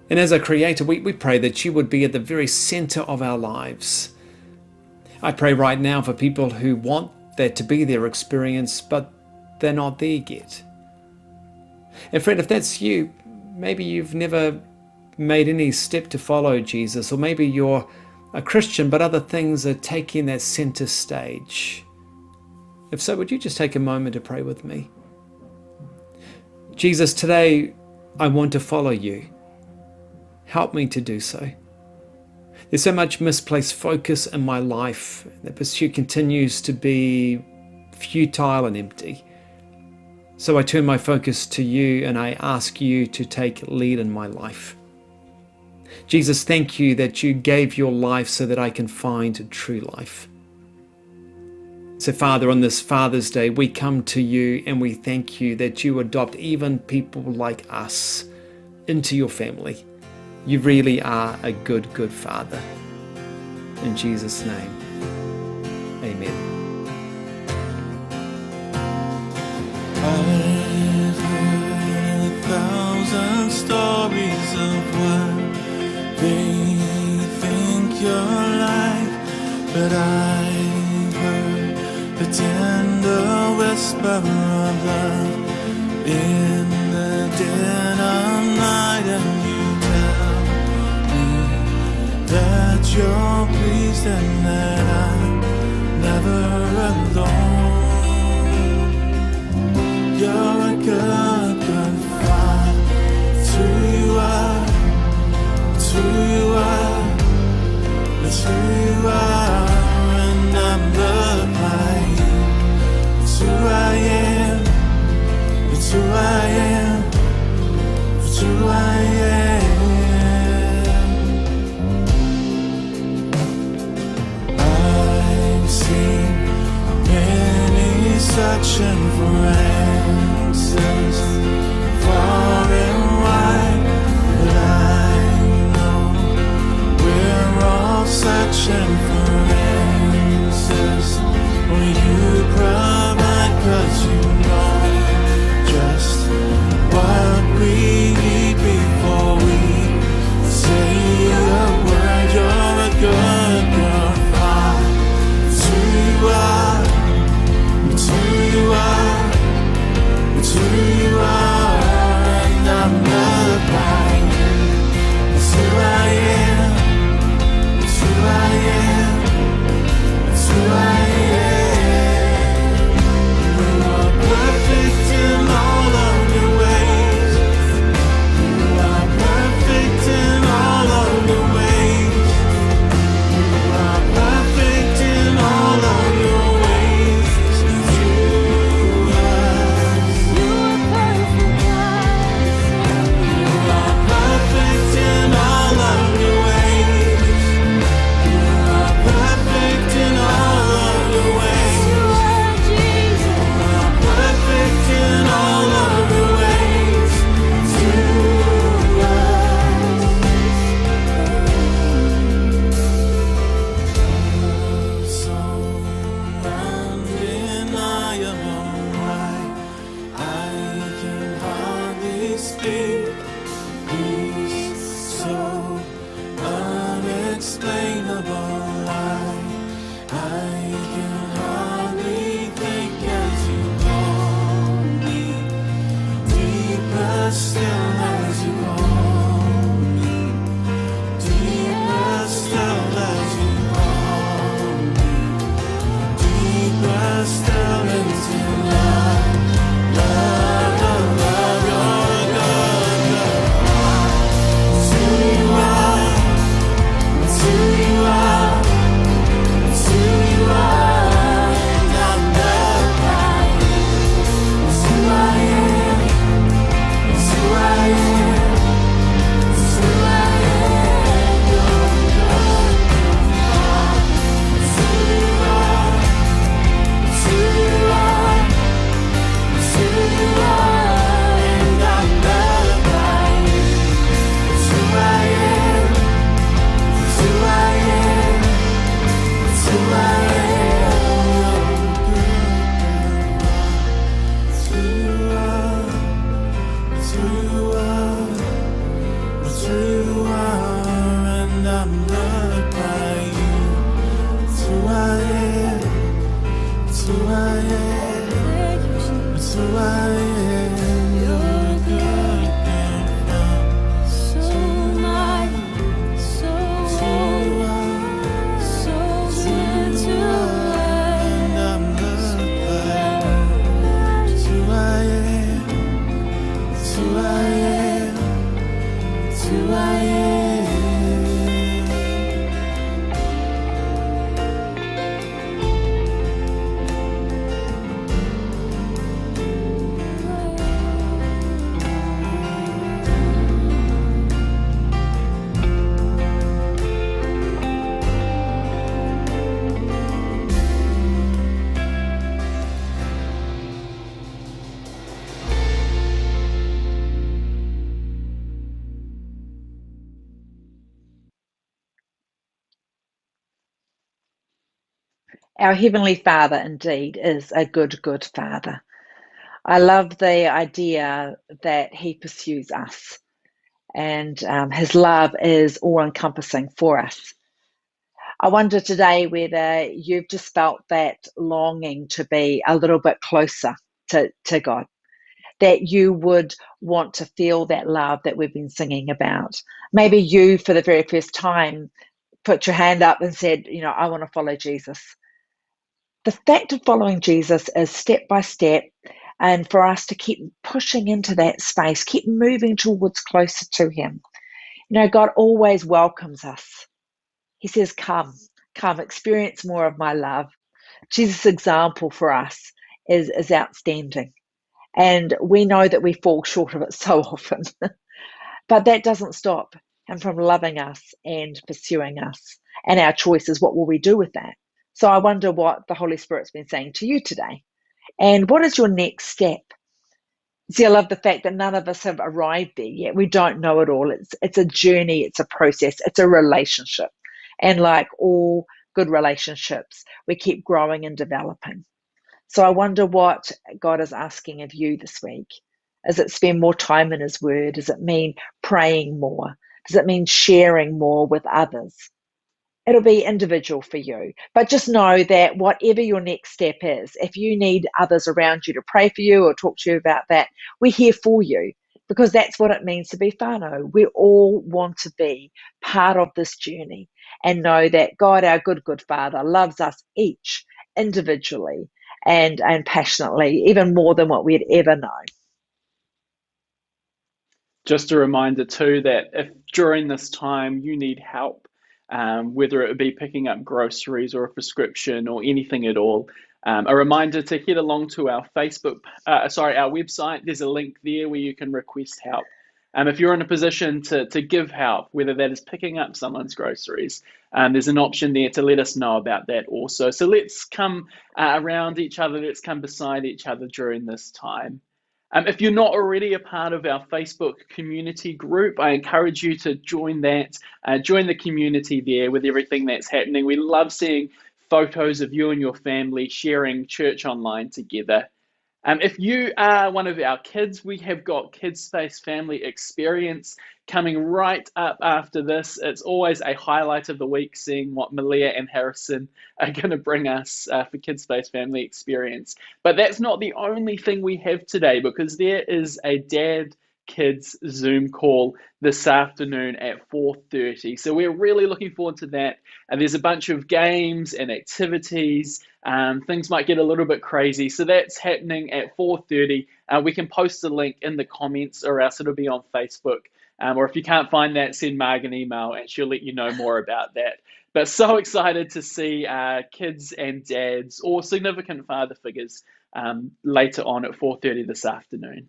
And as a creator, we pray that you would be at the very center of our lives. I pray right now for people who want that to be their experience, but they're not there yet. And friend, if that's you, maybe you've never made any step to follow Jesus, or maybe you're a Christian, but other things are taking that center stage. If so, would you just take a moment to pray with me? Jesus, today I want to follow you. Help me to do so. There's so much misplaced focus in my life. The pursuit continues to be futile and empty. So I turn my focus to you and I ask you to take lead in my life. Jesus, thank you that you gave your life so that I can find true life. So Father, on this Father's Day, we come to you and we thank you that you adopt even people like us into your family. You really are a good, good Father. In Jesus' name, amen. I've heard 1,000 stories of what they think you're like, but I've heard the tender whisper of love in the dead of night, and you tell me that you're pleased and that I'm never alone. You're a good, good Father. It's who you are. It's who you are. It's who you are. And I'm loved by you. It's who I am. It's who I am. It's who I am. I've seen many searching for answers far and wide, but I know we're all searching for answers. Will you provide, 'cause you know just what we need before we say a word. You're a good, good Father. It's who you are. It's who you are. It's who you are. I am. It's who I am. It's who I am. You're a good, good Father. So mighty, so holy, so gentle, And I'm loved by you. It's who I am. It's who I am. It's who I am. Our Heavenly Father indeed is a good, good Father. I love the idea that He pursues us, and His love is all encompassing for us. I wonder today whether you've just felt that longing to be a little bit closer to God, that you would want to feel that love that we've been singing about. Maybe you, for the very first time, put your hand up and said, I want to follow Jesus. The fact of following Jesus is step by step, and for us to keep pushing into that space, keep moving towards closer to Him. God always welcomes us. He says, come, experience more of my love. Jesus' example for us is outstanding. And we know that we fall short of it so often. But that doesn't stop Him from loving us and pursuing us and our choices. What will we do with that? So I wonder what the Holy Spirit's been saying to you today. And what is your next step? See, I love the fact that none of us have arrived there yet. We don't know it all. It's a journey. It's a process. It's a relationship. And like all good relationships, we keep growing and developing. So I wonder what God is asking of you this week. Is it spend more time in His Word? Does it mean praying more? Does it mean sharing more with others? It'll be individual for you. But just know that whatever your next step is, if you need others around you to pray for you or talk to you about that, we're here for you, because that's what it means to be whānau. We all want to be part of this journey and know that God, our good, good Father, loves us each individually and passionately, even more than what we'd ever known. Just a reminder too that if during this time you need help, whether it be picking up groceries or a prescription or anything at all, a reminder to head along to our our website. There's a link there where you can request help. If you're in a position to give help, whether that is picking up someone's groceries, there's an option there to let us know about that also. So let's come around each other, let's come beside each other during this time. If you're not already a part of our Facebook community group, I encourage you to join that, join the community there with everything that's happening. We love seeing photos of you and your family sharing church online together. If you are one of our kids, we have got Kids Space Family Experience coming right up after this. It's always a highlight of the week seeing what Malia and Harrison are going to bring us for Kids Space Family Experience. But that's not the only thing we have today, because there is a Dad Kids Zoom call this afternoon at 4:30. So we're really looking forward to that. And there's a bunch of games and activities. Things might get a little bit crazy. So that's happening at 4:30. We can post a link in the comments, or else it'll be on Facebook. Or if you can't find that, send Marg an email and she'll let you know more about that. But so excited to see kids and dads or significant father figures later on at 4:30 this afternoon.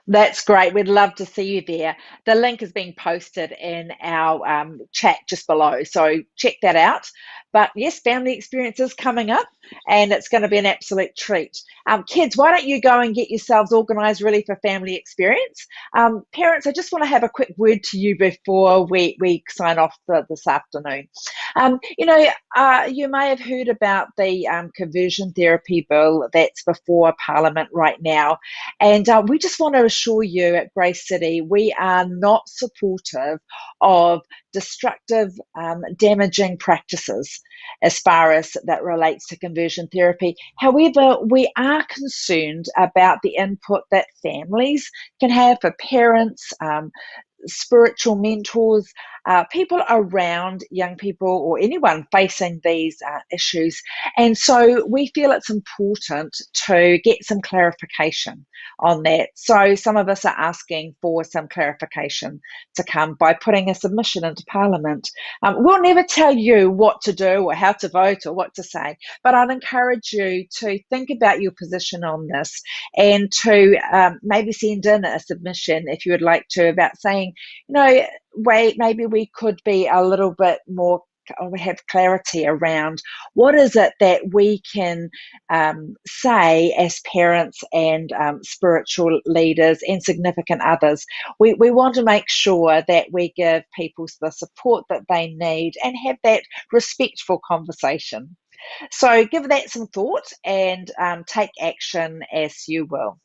That's great. We'd love to see you there. The link is being posted in our chat just below, so check that out. But yes, family experience is coming up, and it's going to be an absolute treat. Kids, why don't you go and get yourselves organised really for family experience? Parents, I just want to have a quick word to you before we sign off this afternoon. You may have heard about the conversion therapy bill that's before Parliament right now, and we just want to assure you at Grace City, we are not supportive of destructive, damaging practices as far as that relates to conversion therapy. However, we are concerned about the input that families can have, for parents, spiritual mentors, people around young people or anyone facing these issues. And so we feel it's important to get some clarification on that. So some of us are asking for some clarification to come by putting a submission into Parliament. We'll never tell you what to do or how to vote or what to say, but I'd encourage you to think about your position on this and to maybe send in a submission if you would like to, about saying, wait, maybe we could be a little bit more, or have clarity around what is it that we can say as parents and spiritual leaders and significant others. We want to make sure that we give people the support that they need and have that respectful conversation. So give that some thought and take action as you will.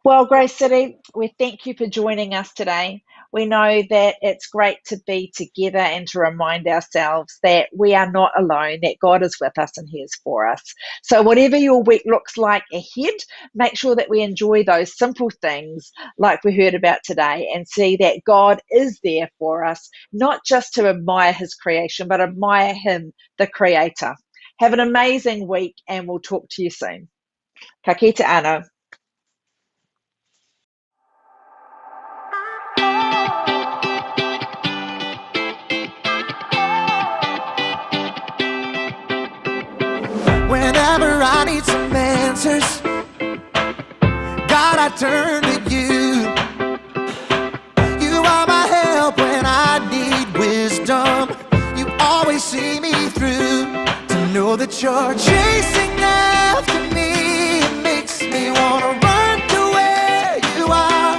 Well, Grace City, we thank you for joining us today. We know that it's great to be together and to remind ourselves that we are not alone, that God is with us and He is for us. So whatever your week looks like ahead, make sure that we enjoy those simple things like we heard about today and see that God is there for us, not just to admire His creation, but admire Him, the Creator. Have an amazing week and we'll talk to you soon. Ka kite anō. Whenever I need some answers, God, I turn to you. You are my help when I need wisdom. You always see me through. To know that you're chasing after me, it makes me want to run to where you are.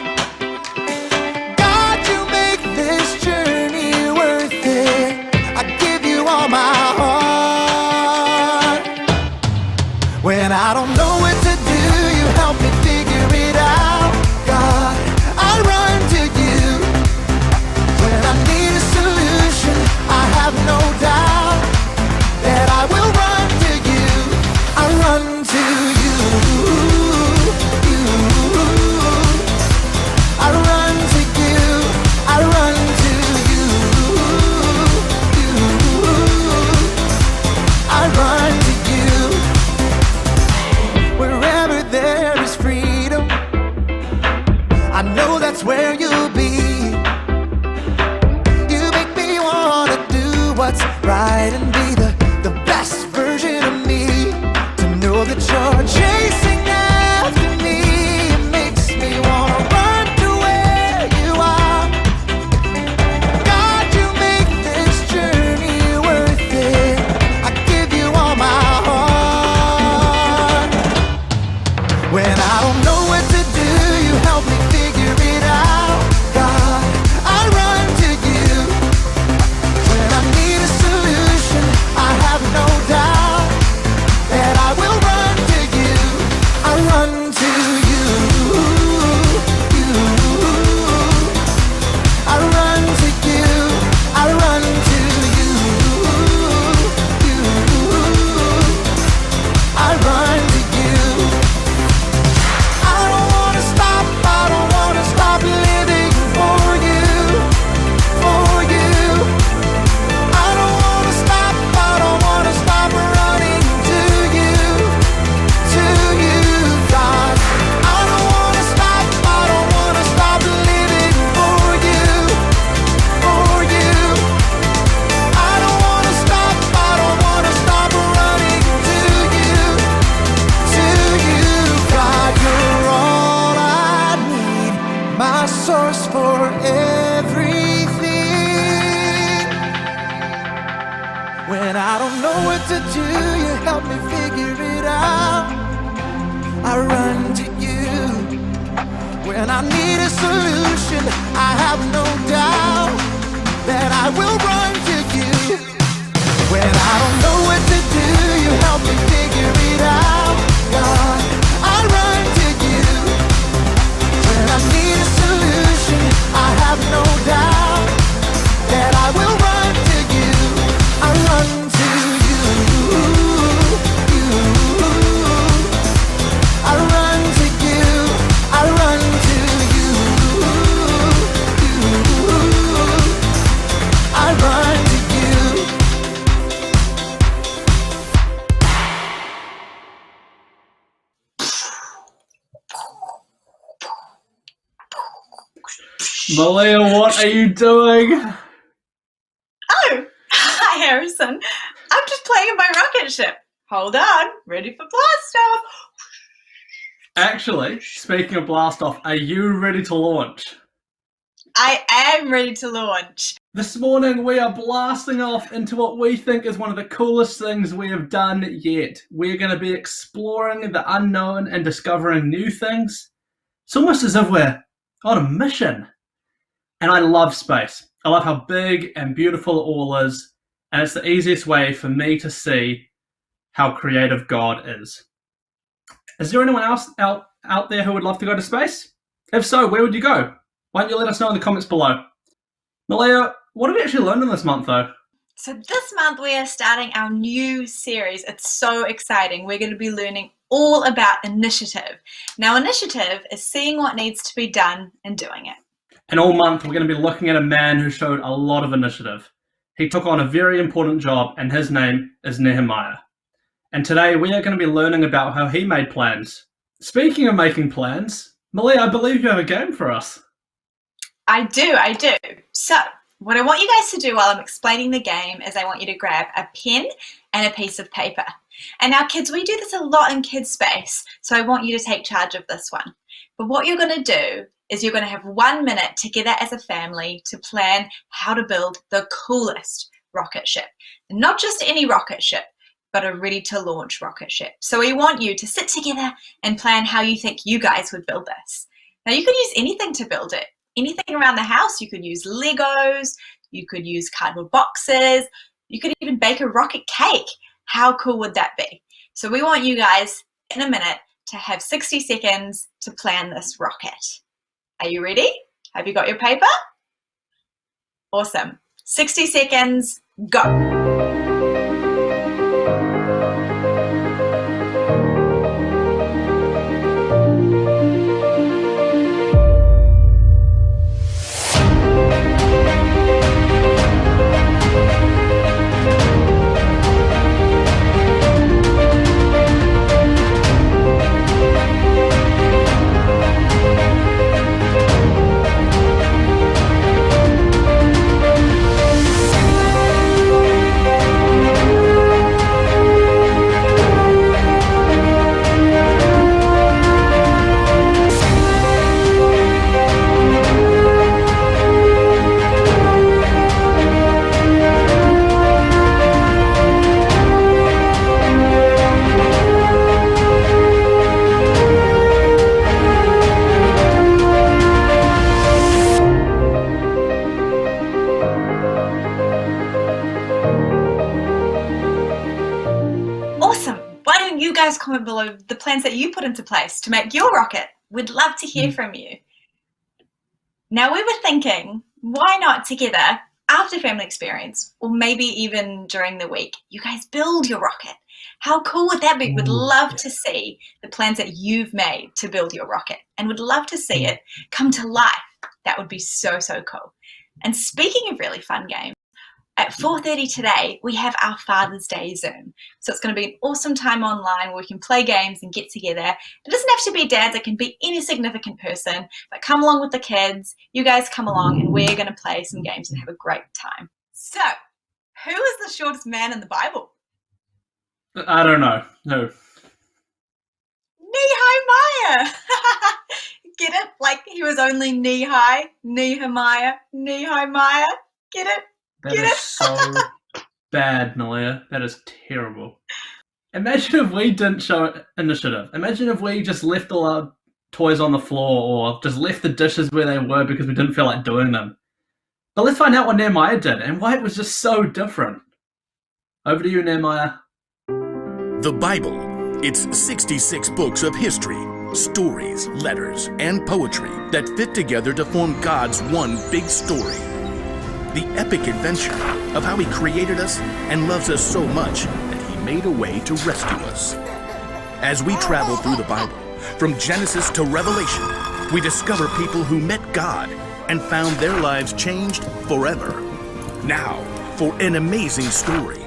God, you make this journey worth it. I give you all my heart. When I don't know what to do, you help me figure it out. God, I run to you. When I need a solution, I have no doubt that I will run to you. I run to you. I run to you. I run to you. I run to you. Wherever there is freedom, I know that's where you'll be. You make me want to do what's right and be the best version of me. To know that you're chasing after me, it makes me want to run to where you are. God, you make this journey worth it. I give you all my heart. When I don't know what to do, you help me figure it out. God, I run to you. When I need a solution, I have no doubt that I will run to you. I run to you. I run to you. I run to you. I run to you. I don't wanna stop, I don't wanna stop living for you, for you. I don't wanna stop, I don't wanna stop running to you, God. I don't wanna stop, I don't wanna stop living for you, for you. I don't wanna stop, I don't wanna stop running to you, God. You're all I need, my source for everything. When I don't know what to do, you help me figure it out. I run to you. When I need a solution, I have no doubt that I will run to you. When I don't know what to do, you help me figure it out. God, I run to you. When I need a solution, I have no doubt that I will Malia, what are you doing? Oh, hi Harrison. I'm just playing in my rocket ship. Hold on, ready for blast off. Actually, speaking of blast off, are you ready to launch? I am ready to launch. This morning we are blasting off into what we think is one of the coolest things we have done yet. We're going to be exploring the unknown and discovering new things. It's almost as if we're on a mission. And I love space. I love how big and beautiful it all is. And it's the easiest way for me to see how creative God is. Is there anyone else out there who would love to go to space? If so, where would you go? Why don't you let us know in the comments below? Malia, what have we actually learned in this month though? So this month we are starting our new series. It's so exciting. We're going to be learning all about initiative. Now initiative is seeing what needs to be done and doing it. And all month we're going to be looking at a man who showed a lot of initiative. He took on a very important job and his name is Nehemiah. And today we are going to be learning about how he made plans. Speaking of making plans, Malia, I believe you have a game for us. I do. So what I want you guys to do while I'm explaining the game is I want you to grab a pen and a piece of paper. And now kids, we do this a lot in Kids Space, so I want you to take charge of this one. But what you're going to do is you're going to have 1 minute together as a family to plan how to build the coolest rocket ship. And not just any rocket ship, but a ready-to-launch rocket ship. So we want you to sit together and plan how you think you guys would build this. Now you could use anything to build it. Anything around the house. You could use Legos, you could use cardboard boxes, you could even bake a rocket cake. How cool would that be? So we want you guys in a minute to have 60 seconds to plan this rocket. Are you ready? Have you got your paper? Awesome. 60 seconds, go. Comment below the plans that you put into place to make your rocket. We'd love to hear from you. Now we were thinking, why not together after family experience, or maybe even during the week, you guys build your rocket. How cool would that be? We'd love to see the plans that you've made to build your rocket and would love to see it come to life. That would be so, so cool. And speaking of really fun games, at 4:30 today, we have our Father's Day Zoom. So it's going to be an awesome time online where we can play games and get together. It doesn't have to be dads, it can be any significant person, but come along with the kids. You guys come along and we're going to play some games and have a great time. So, who is the shortest man in the Bible? I don't know. No. Nehemiah! Get it? Like he was only knee-high. Nehemiah. Get it? That is so bad, Malia. That is terrible. Imagine if we didn't show initiative. Imagine if we just left all our toys on the floor or just left the dishes where they were because we didn't feel like doing them. But let's find out what Nehemiah did and why it was just so different. Over to you, Nehemiah. The Bible. It's 66 books of history, stories, letters, and poetry that fit together to form God's one big story. The epic adventure of how He created us and loves us so much that He made a way to rescue us. As we travel through the Bible, from Genesis to Revelation, we discover people who met God and found their lives changed forever. Now, for an amazing story,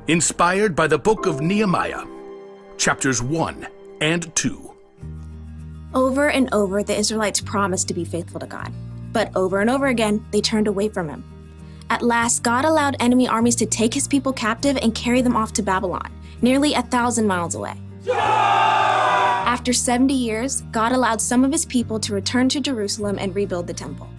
inspired by the book of Nehemiah, chapters 1 and 2. Over and over, the Israelites promised to be faithful to God. But over and over again, they turned away from him. At last, God allowed enemy armies to take his people captive and carry them off to Babylon, nearly 1,000 miles away. After 70 years, God allowed some of his people to return to Jerusalem and rebuild the temple.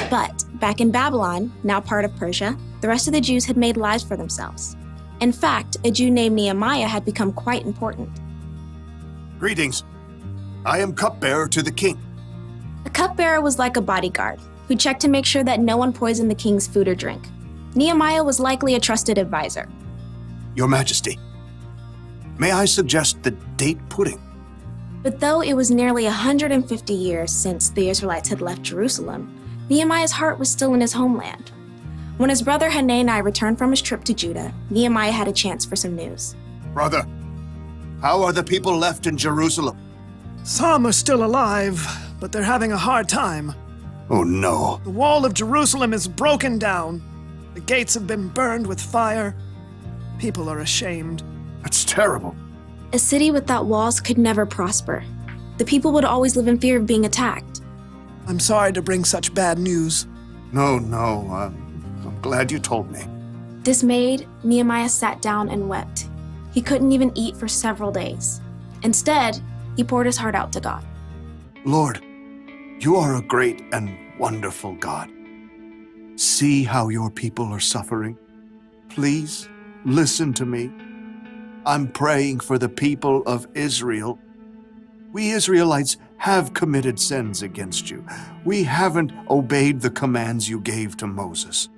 But back in Babylon, now part of Persia, the rest of the Jews had made lives for themselves. In fact, a Jew named Nehemiah had become quite important. Greetings. I am cupbearer to the king. A cupbearer was like a bodyguard who checked to make sure that no one poisoned the king's food or drink. Nehemiah was likely a trusted advisor. Your Majesty, may I suggest the date pudding? But though it was nearly 150 years since the Israelites had left Jerusalem, Nehemiah's heart was still in his homeland. When his brother Hanani returned from his trip to Judah, Nehemiah had a chance for some news. Brother, how are the people left in Jerusalem? Some are still alive, but they're having a hard time. Oh no. The wall of Jerusalem is broken down. The gates have been burned with fire. People are ashamed. That's terrible. A city without walls could never prosper. The people would always live in fear of being attacked. I'm sorry to bring such bad news. No, I'm glad you told me. Dismayed, Nehemiah sat down and wept. He couldn't even eat for several days. Instead, he poured his heart out to God. Lord, you are a great and wonderful God. See how your people are suffering. Please listen to me. I'm praying for the people of Israel. We Israelites have committed sins against you. We haven't obeyed the commands you gave to Moses.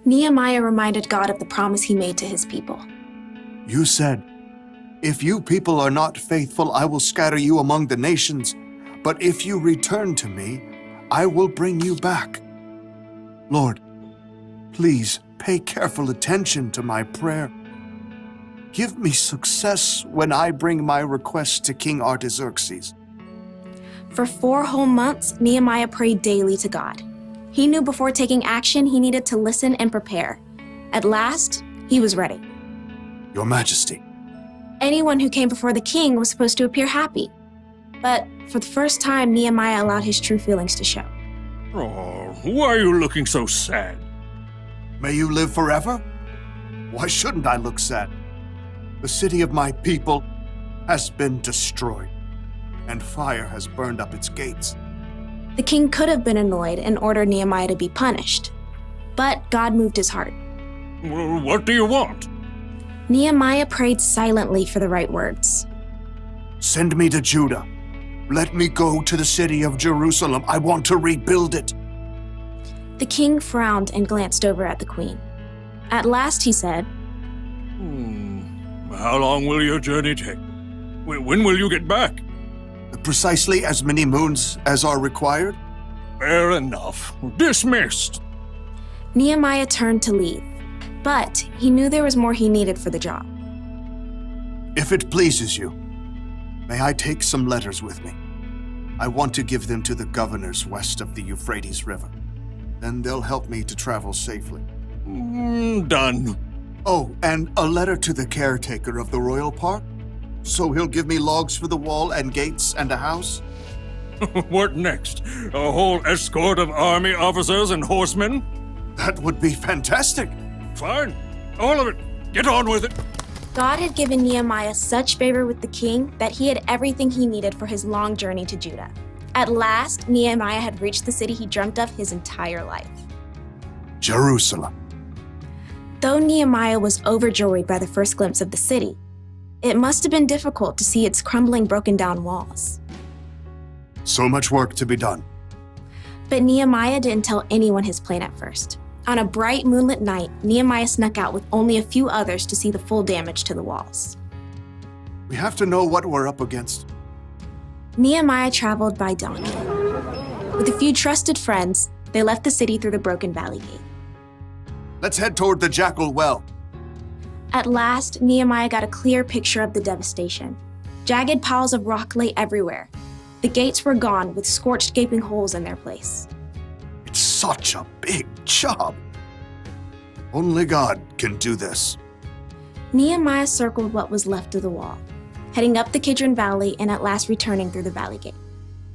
Nehemiah reminded God of the promise he made to his people. You said, if you people are not faithful, I will scatter you among the nations. But if you return to me, I will bring you back. Lord, please pay careful attention to my prayer. Give me success when I bring my request to King Artaxerxes. For 4 whole months, Nehemiah prayed daily to God. He knew before taking action, he needed to listen and prepare. At last, he was ready. Your Majesty. Anyone who came before the king was supposed to appear happy. But for the first time, Nehemiah allowed his true feelings to show. Oh, why are you looking so sad? May you live forever? Why shouldn't I look sad? The city of my people has been destroyed, and fire has burned up its gates. The king could have been annoyed and ordered Nehemiah to be punished. But God moved his heart. Well, what do you want? Nehemiah prayed silently for the right words. Send me to Judah. Let me go to the city of Jerusalem. I want to rebuild it. The king frowned and glanced over at the queen. At last he said, How long will your journey take? When will you get back? Precisely as many moons as are required. Fair enough. Dismissed. Nehemiah turned to leave, but he knew there was more he needed for the job. If it pleases you, may I take some letters with me? I want to give them to the governors west of the Euphrates River. Then they'll help me to travel safely. Done. Oh, and a letter to the caretaker of the royal park? So he'll give me logs for the wall and gates and a house? What next? A whole escort of army officers and horsemen? That would be fantastic. Fine. All of it. Get on with it. God had given Nehemiah such favor with the king that he had everything he needed for his long journey to Judah. At last, Nehemiah had reached the city he dreamt of his entire life. Jerusalem. Though Nehemiah was overjoyed by the first glimpse of the city, it must have been difficult to see its crumbling, broken down walls. So much work to be done. But Nehemiah didn't tell anyone his plan at first. On a bright moonlit night, Nehemiah snuck out with only a few others to see the full damage to the walls. We have to know what we're up against. Nehemiah traveled by donkey. With a few trusted friends, they left the city through the broken valley gate. Let's head toward the Jackal Well. At last, Nehemiah got a clear picture of the devastation. Jagged piles of rock lay everywhere. The gates were gone with scorched, gaping holes in their place. It's such a big job. Only God can do this. Nehemiah circled what was left of the wall, heading up the Kidron Valley and at last returning through the valley gate.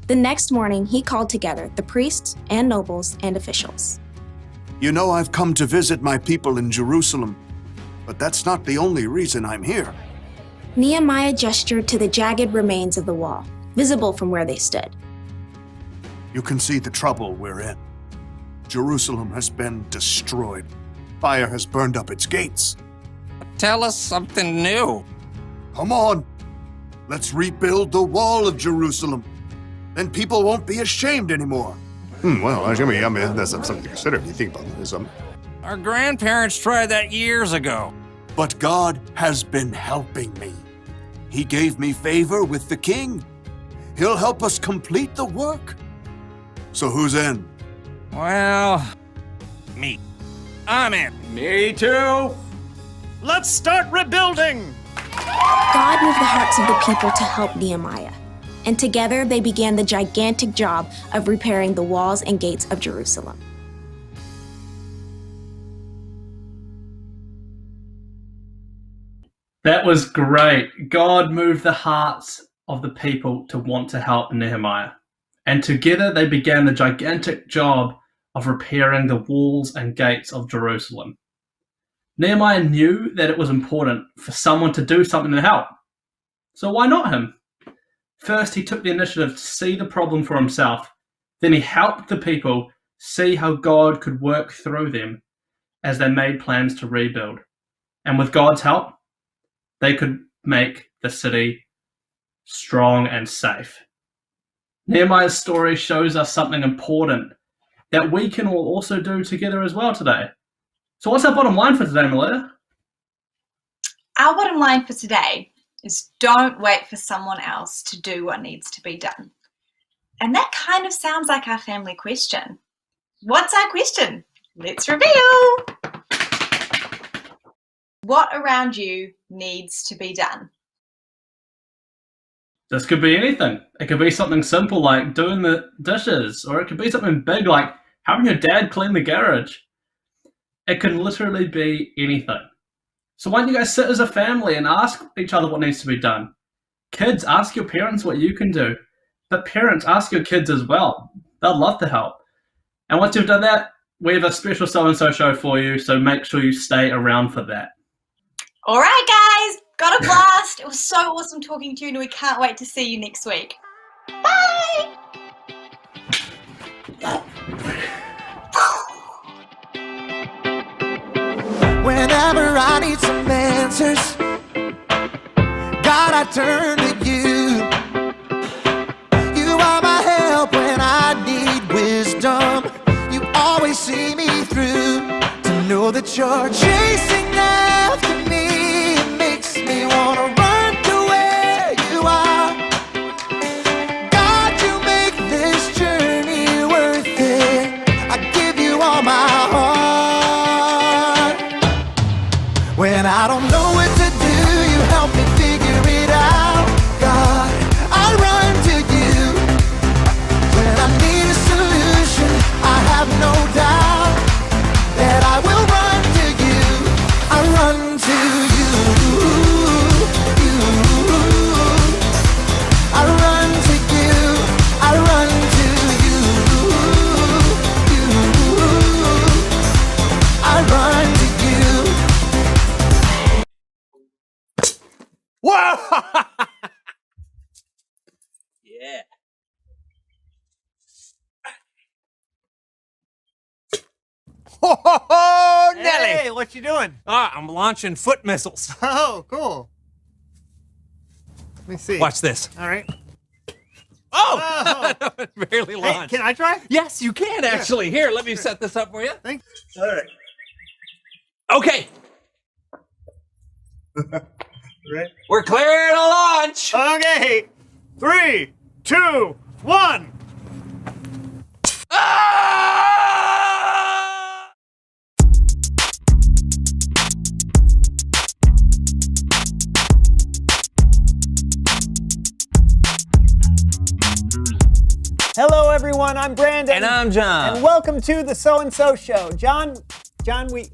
The next morning, he called together the priests and nobles and officials. You know, I've come to visit my people in Jerusalem, but that's not the only reason I'm here. Nehemiah gestured to the jagged remains of the wall, visible from where they stood. You can see the trouble we're in. Jerusalem has been destroyed. Fire has burned up its gates. Tell us something new. Come on. Let's rebuild the wall of Jerusalem. Then people won't be ashamed anymore. Well, I mean, that's something to consider if you think about it. Our grandparents tried that years ago. But God has been helping me. He gave me favor with the king. He'll help us complete the work. So who's in? Well, me. I'm in. Me too. Let's start rebuilding. God moved the hearts of the people to help Nehemiah, and together they began the gigantic job of repairing the walls and gates of Jerusalem. That was great. God moved the hearts of the people to want to help Nehemiah, and together they began the gigantic job of repairing the walls and gates of Jerusalem. Nehemiah knew that it was important for someone to do something to help. So why not him? First, he took the initiative to see the problem for himself. Then he helped the people see how God could work through them as they made plans to rebuild. And with God's help, they could make the city strong and safe. Nehemiah's story shows us something important that we can all also do together as well today. So what's our bottom line for today, Malia? Our bottom line for today is don't wait for someone else to do what needs to be done. And that kind of sounds like our family question. What's our question? Let's reveal. What around you needs to be done? This could be anything. It could be something simple like doing the dishes, or it could be something big like having your dad clean the garage. It can literally be anything. So why don't you guys sit as a family and ask each other what needs to be done? Kids, ask your parents what you can do. But parents, ask your kids as well. They'll love to help. And once you've done that, we have a special so-and-so show for you, so make sure you stay around for that. All right, guys, got a blast. It was so awesome talking to you, and we can't wait to see you next week. Bye! Whenever I need some answers, God, I turn to you. You are my help when I need wisdom. You always see me through. To know that you're chasing after me, it makes me want to run to where you are. God, you make this journey worth it. I give you all my heart. When I don't know what to do, you help me figure it out. God, I run to you. When I need a solution, I have no doubt that I will run to you. I run to you. I run to you. I run to you. I run to you. Whoa! Yeah. Oh, Nelly! Hey, what you doing? I'm launching foot missiles. Oh, cool. Let me see. Watch this. All right. Oh! It barely Hey, launched. can I try? Yes, you can actually. Here, let me set this up for you. Thanks. All right. Okay. Right. We're clear to launch. Okay. 3, 2, 1. Hello, everyone. I'm Brandon. And I'm John. And welcome to the So and So Show. John, we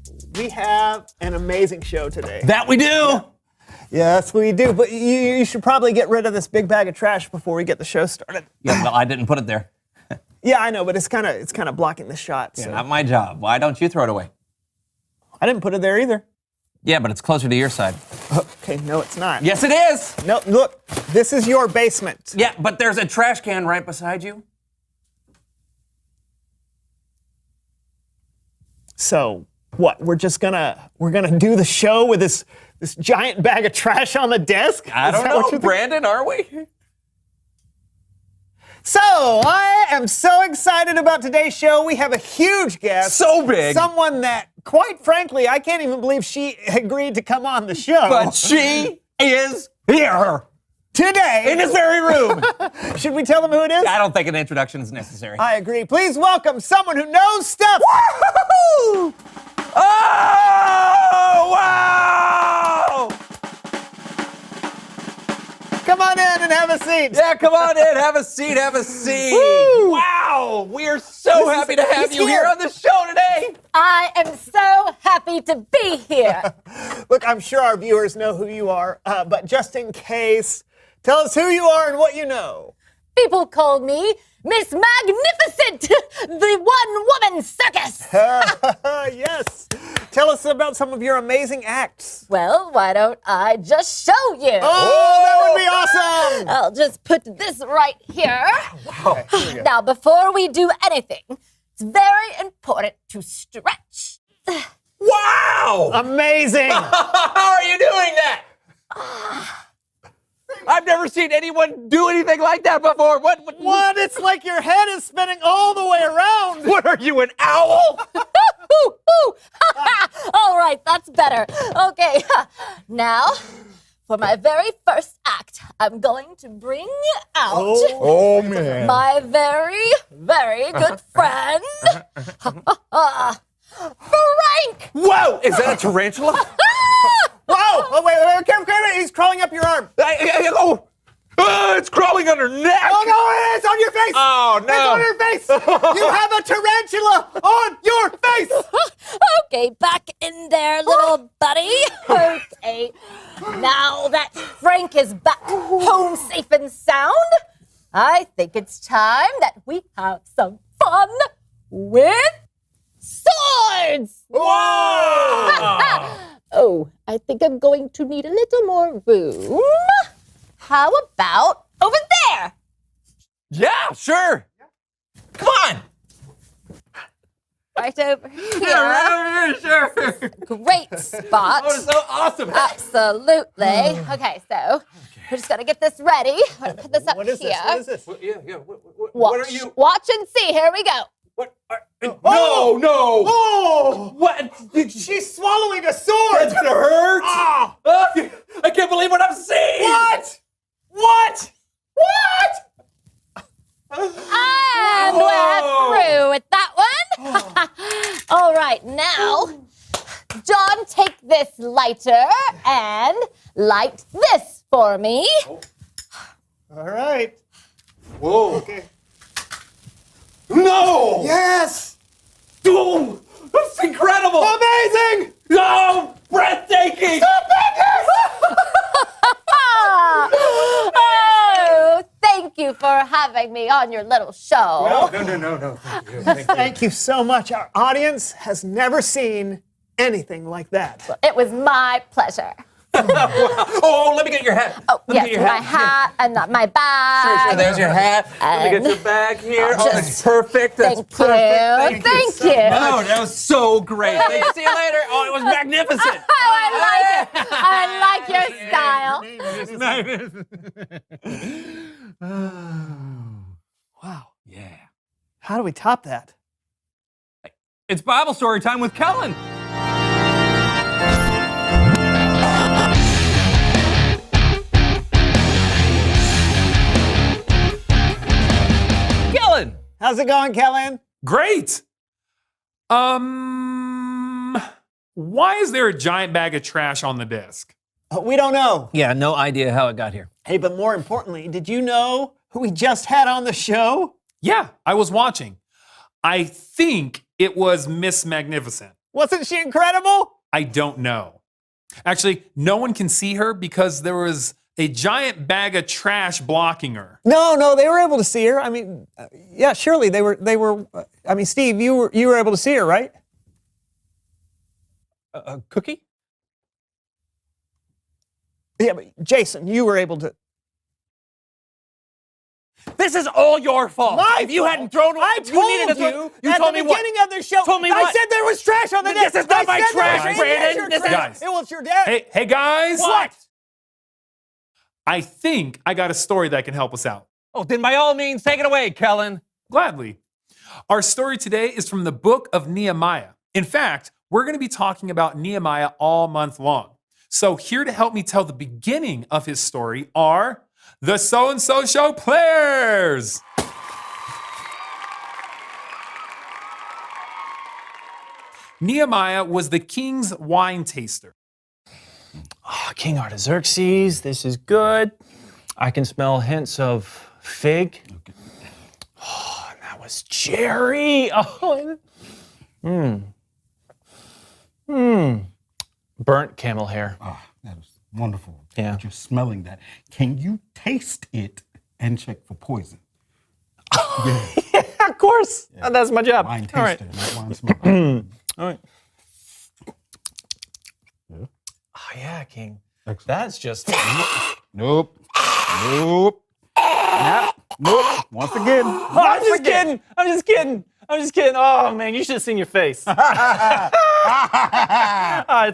have an amazing show today. That we do. Yeah, that's what you do. But you should probably get rid of this big bag of trash before we get the show started. Yeah, well, I didn't put it there. Yeah, I know, but it's kind of blocking the shot. Yeah, So. not my job. Why don't you throw it away? I didn't put it there either. Yeah, but it's closer to your side. Okay, no, it's not. Yes, it is. No, look, this is your basement. Yeah, but there's a trash can right beside you. So what? We're gonna do the show with this giant bag of trash on the desk? I don't know, Brandon, are we? So, I am so excited about today's show. We have a huge guest. So big. Someone that, quite frankly, I can't even believe she agreed to come on the show. But she is here. Today. In this very room. Should we tell them who it is? I don't think an introduction is necessary. I agree. Please welcome someone who knows stuff. Woo-hoo-hoo! Oh, wow! Come on in and have a seat. Yeah, come on in. Have a seat. Have a seat. Woo! Wow. We are so happy to have you here on the show today. I am so happy to be here. Look, I'm sure our viewers know who you are, but just in case, tell us who you are and what you know. People call me Miss Magnificent, the one-woman circus. Yes. Tell us about some of your amazing acts. Well, why don't I just show you? Oh, that would be awesome. I'll just put this right here. Wow. Okay, here we go. Now, before we do anything, it's very important to stretch. Wow! Amazing. How are you doing that? I've never seen anyone do anything like that before. What? It's like your head is spinning all the way around. What are you, an owl? All right, that's better. Okay, now, for my very first act, I'm going to bring out Oh, man. my very, very good friend, Frank. Whoa! Is that a tarantula? Whoa! Oh, wait, careful, he's crawling up your arm. It's crawling on her neck. Oh, no, it's on your face. Oh, no. It's on your face. You have a tarantula on your face. Okay, back in there, little buddy. Okay, now that Frank is back home safe and sound, I think it's time that we have some fun with swords. Whoa! Oh, I think I'm going to need a little more room. How about over there? Yeah, sure. Come on. Right over here. Yeah, sure. Great spot. Oh, it's so awesome. Absolutely. Okay, so we're just gonna get this ready. I'm gonna put this up What is here. this? What is this? Yeah. What are you? Watch and see. Here we go. No! Oh! What? She's swallowing a sword. That's gonna hurt. Ah! I can't believe what I'm seeing. What? And we're through with that one. All right, now, John, take this lighter and light this for me. All right. Whoa. Okay. No! Yes. Oh, that's incredible! Amazing. No! Breathtaking! Oh, thank you for having me on your little show. No. Thank you so much. Our audience has never seen anything like that. It was my pleasure. Oh, let me get your hat. Oh, Let me yes, get your my hat and my bag. Sure, there's your hat. Let me get your bag here. Oh, that's perfect. That's Thank perfect. Thank you. Oh, that was so great. See you later. Oh, it was magnificent. I like it. I like your style. Wow. Yeah. How do we top that? It's Bible story time with Kellen. Kellen. How's it going, Kellen? Great. Why is there a giant bag of trash on the desk? We don't know. Yeah, no idea how it got here. Hey, but more importantly, did you know who we just had on the show? Yeah, I was watching. I think it was Miss Magnificent. Wasn't she incredible? I don't know. Actually, no one can see her because there was a giant bag of trash blocking her. No, they were able to see her. I mean, yeah, surely they were. I mean, Steve, you were able to see her, right? A cookie? Yeah, but Jason, you were able to. This is all your fault. If you hadn't thrown, I told you at the beginning of the show. Told me I what? said there was trash on the desk. This is not my trash, Brandon. It was your dad. Hey guys! What? I think I got a story that can help us out. Oh, then by all means, take it away, Kellen. Gladly. Our story today is from the book of Nehemiah. In fact, we're going to be talking about Nehemiah all month long. So here to help me tell the beginning of his story are the So-and-So Show players. Nehemiah was the king's wine taster. Oh, King Artaxerxes, this is good. I can smell hints of fig. Oh, and that was cherry. Oh, burnt camel hair. Ah, that is wonderful. Yeah. Just smelling that. Can you taste it and check for poison? Yeah, of course. Yeah. That's my job. Wine All right. taster, not wine smoker. All right. Yeah. Oh, yeah, King. Excellent. That's just... Nope. Nope. Nope. Once again. I'm just kidding. Oh, man, you should have seen your face. It's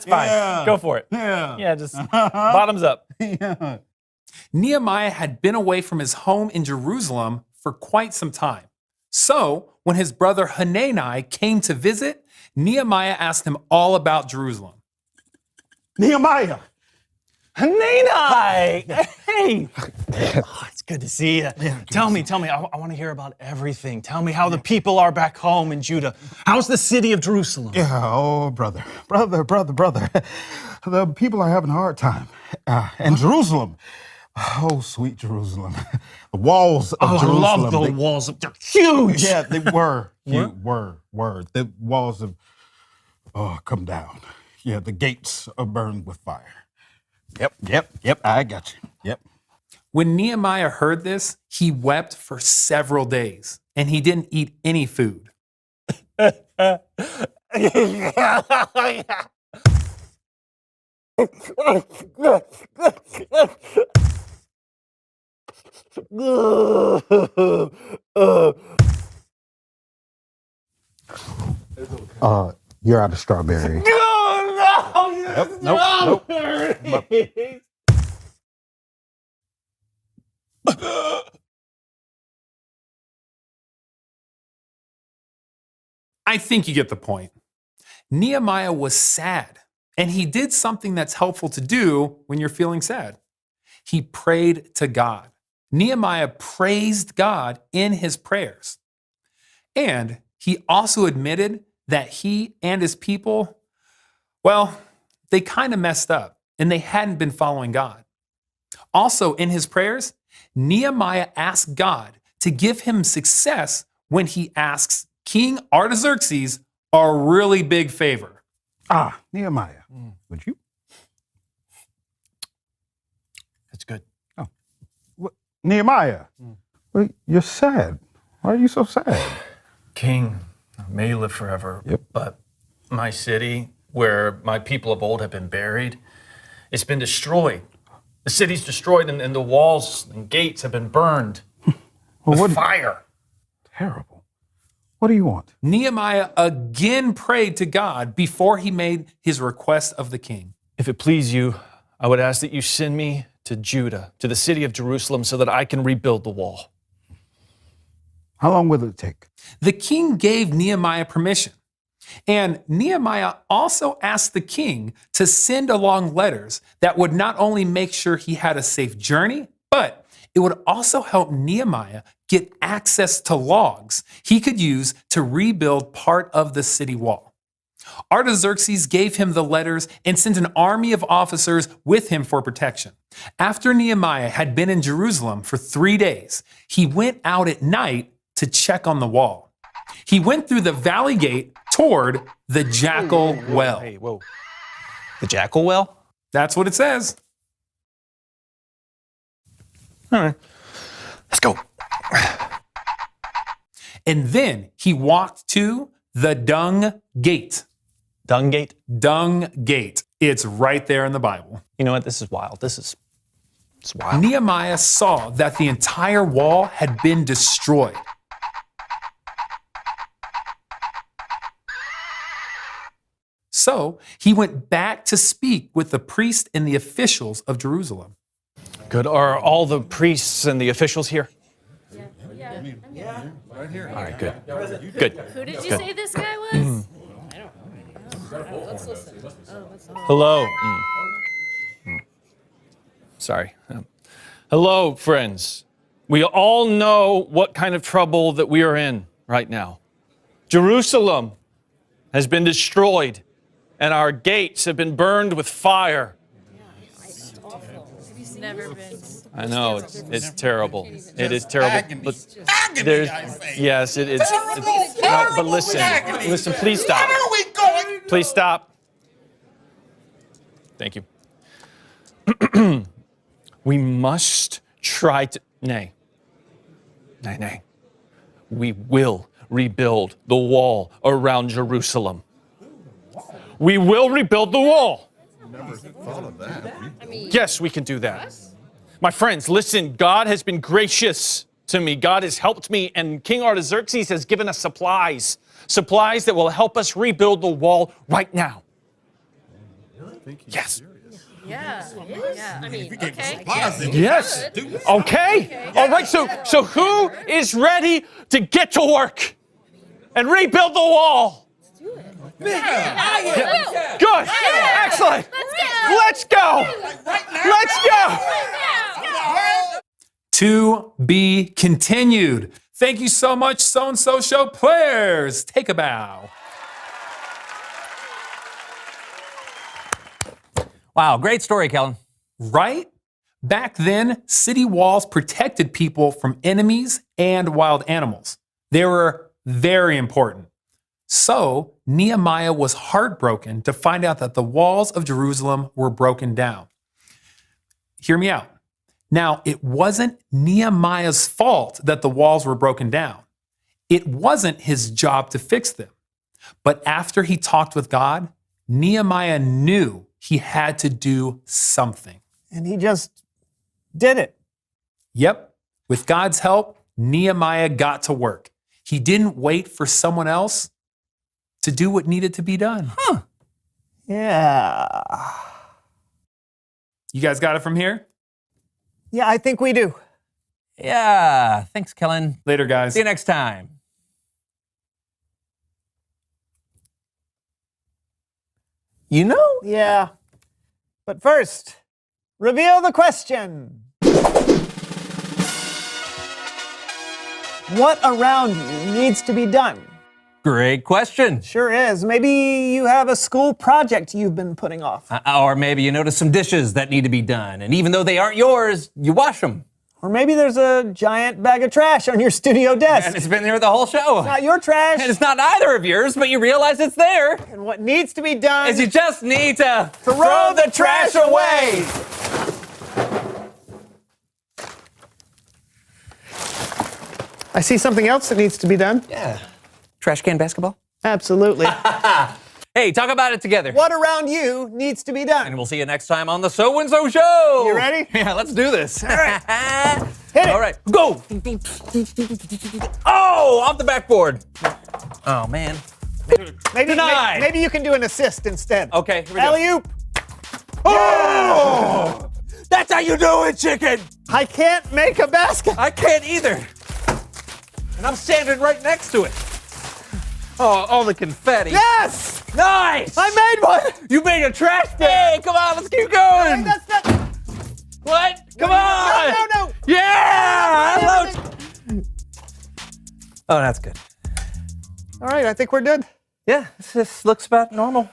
fine. Yeah. Go for it. Yeah. Just bottoms up. Yeah. Nehemiah had been away from his home in Jerusalem for quite some time. So, when his brother Hanani came to visit, Nehemiah asked him all about Jerusalem. Nehemiah. Hanani! Hey! Oh, it's good to see you. Tell me. I want to hear about everything. Tell me how the people are back home in Judah. How's the city of Jerusalem? Yeah, oh, brother. The people are having a hard time. And Jerusalem. Oh, sweet Jerusalem. The walls of Jerusalem. I love the walls. They're huge. Yeah, they were. Were. The walls have come down. Yeah, the gates are burned with fire. Yep, I got you. Yep. When Nehemiah heard this, he wept for several days, and he didn't eat any food. You're out of strawberry. Nope. I think you get the point. Nehemiah was sad, and he did something that's helpful to do when you're feeling sad. He prayed to God. Nehemiah praised God in his prayers. And he also admitted that he and his people, well, they kind of messed up and they hadn't been following God. Also, in his prayers, Nehemiah asked God to give him success when he asks King Artaxerxes a really big favor. Nehemiah, would you? That's good. Oh, Nehemiah, well, you're sad. Why are you so sad? King, may you live forever. Yep. But my city, where my people of old have been buried, it's been destroyed. The city's destroyed, and the walls and gates have been burned with fire. Terrible. What do you want? Nehemiah again prayed to God before he made his request of the king. If it please you, I would ask that you send me to Judah, to the city of Jerusalem, so that I can rebuild the wall. How long will it take? The king gave Nehemiah permission. And Nehemiah also asked the king to send along letters that would not only make sure he had a safe journey, but it would also help Nehemiah get access to logs he could use to rebuild part of the city wall. Artaxerxes gave him the letters and sent an army of officers with him for protection. After Nehemiah had been in Jerusalem for 3 days, he went out at night to check on the wall. He went through the valley gate toward the Jackal Well. Hey, whoa. The Jackal Well? That's what it says. All right. Let's go. And then he walked to the dung gate. Dung gate? Dung gate. It's right there in the Bible. You know what? This is wild. It's wild. Nehemiah saw that the entire wall had been destroyed. So he went back to speak with the priest and the officials of Jerusalem. Good. Are all the priests and the officials here? Yeah. Right here. All right, good. Good. Who did you Good. say this guy was? Let's listen. Hello. Sorry. Hello, friends. We all know what kind of trouble that we are in right now. Jerusalem has been destroyed, and our gates have been burned with fire. Never been. I know, it's terrible. It is terrible. But there's, yes, it is. But listen, please stop. Where are we going? Please stop. Thank you. We must try to, nay. We will rebuild the wall around Jerusalem. We will rebuild the wall. Never thought of that. Yes, we can do that. My friends, listen, God has been gracious to me. God has helped me, and King Artaxerxes has given us supplies that will help us rebuild the wall right now. Yes. Yeah. I mean, okay. Yes. Okay. All right. So who is ready to get to work and rebuild the wall? Yeah. Good. Excellent. Let's go. Let's go. To be continued. Thank you so much, So-and-So Show players. Take a bow. Wow, great story, Kellen. Right? Back then, city walls protected people from enemies and wild animals. They were very important. So, Nehemiah was heartbroken to find out that the walls of Jerusalem were broken down. Hear me out. Now, it wasn't Nehemiah's fault that the walls were broken down. It wasn't his job to fix them. But after he talked with God, Nehemiah knew he had to do something. And he just did it. Yep. With God's help, Nehemiah got to work. He didn't wait for someone else to do what needed to be done. Huh. Yeah. You guys got it from here? Yeah, I think we do. Yeah. Thanks, Kellen. Later, guys. See you next time. You know? Yeah. But first, reveal the question. What around you needs to be done? Great question. Sure is. Maybe you have a school project you've been putting off. Or maybe you notice some dishes that need to be done, and even though they aren't yours, you wash them. Or maybe there's a giant bag of trash on your studio desk. And it's been there the whole show. It's not your trash. And it's not either of yours, but you realize it's there. And what needs to be done is you just need to throw the trash away. I see something else that needs to be done. Yeah. Trash can basketball? Absolutely. Hey, talk about it together. What around you needs to be done? And we'll see you next time on the So-and-So Show. You ready? Yeah, let's do this. All right. Hit it. All right, go. Oh, off the backboard. Oh, man. Maybe you can do an assist instead. Okay, here we go. Alley-oop. Oh! That's how you do it, chicken. I can't make a basket. I can't either. And I'm standing right next to it. Oh, all the confetti. Yes! Nice! I made one! You made a trash bag! Hey, come on, let's keep going! That's not... What? Come on! No! Yeah! Oh, that's good. All right, I think we're good. Yeah, this looks about normal.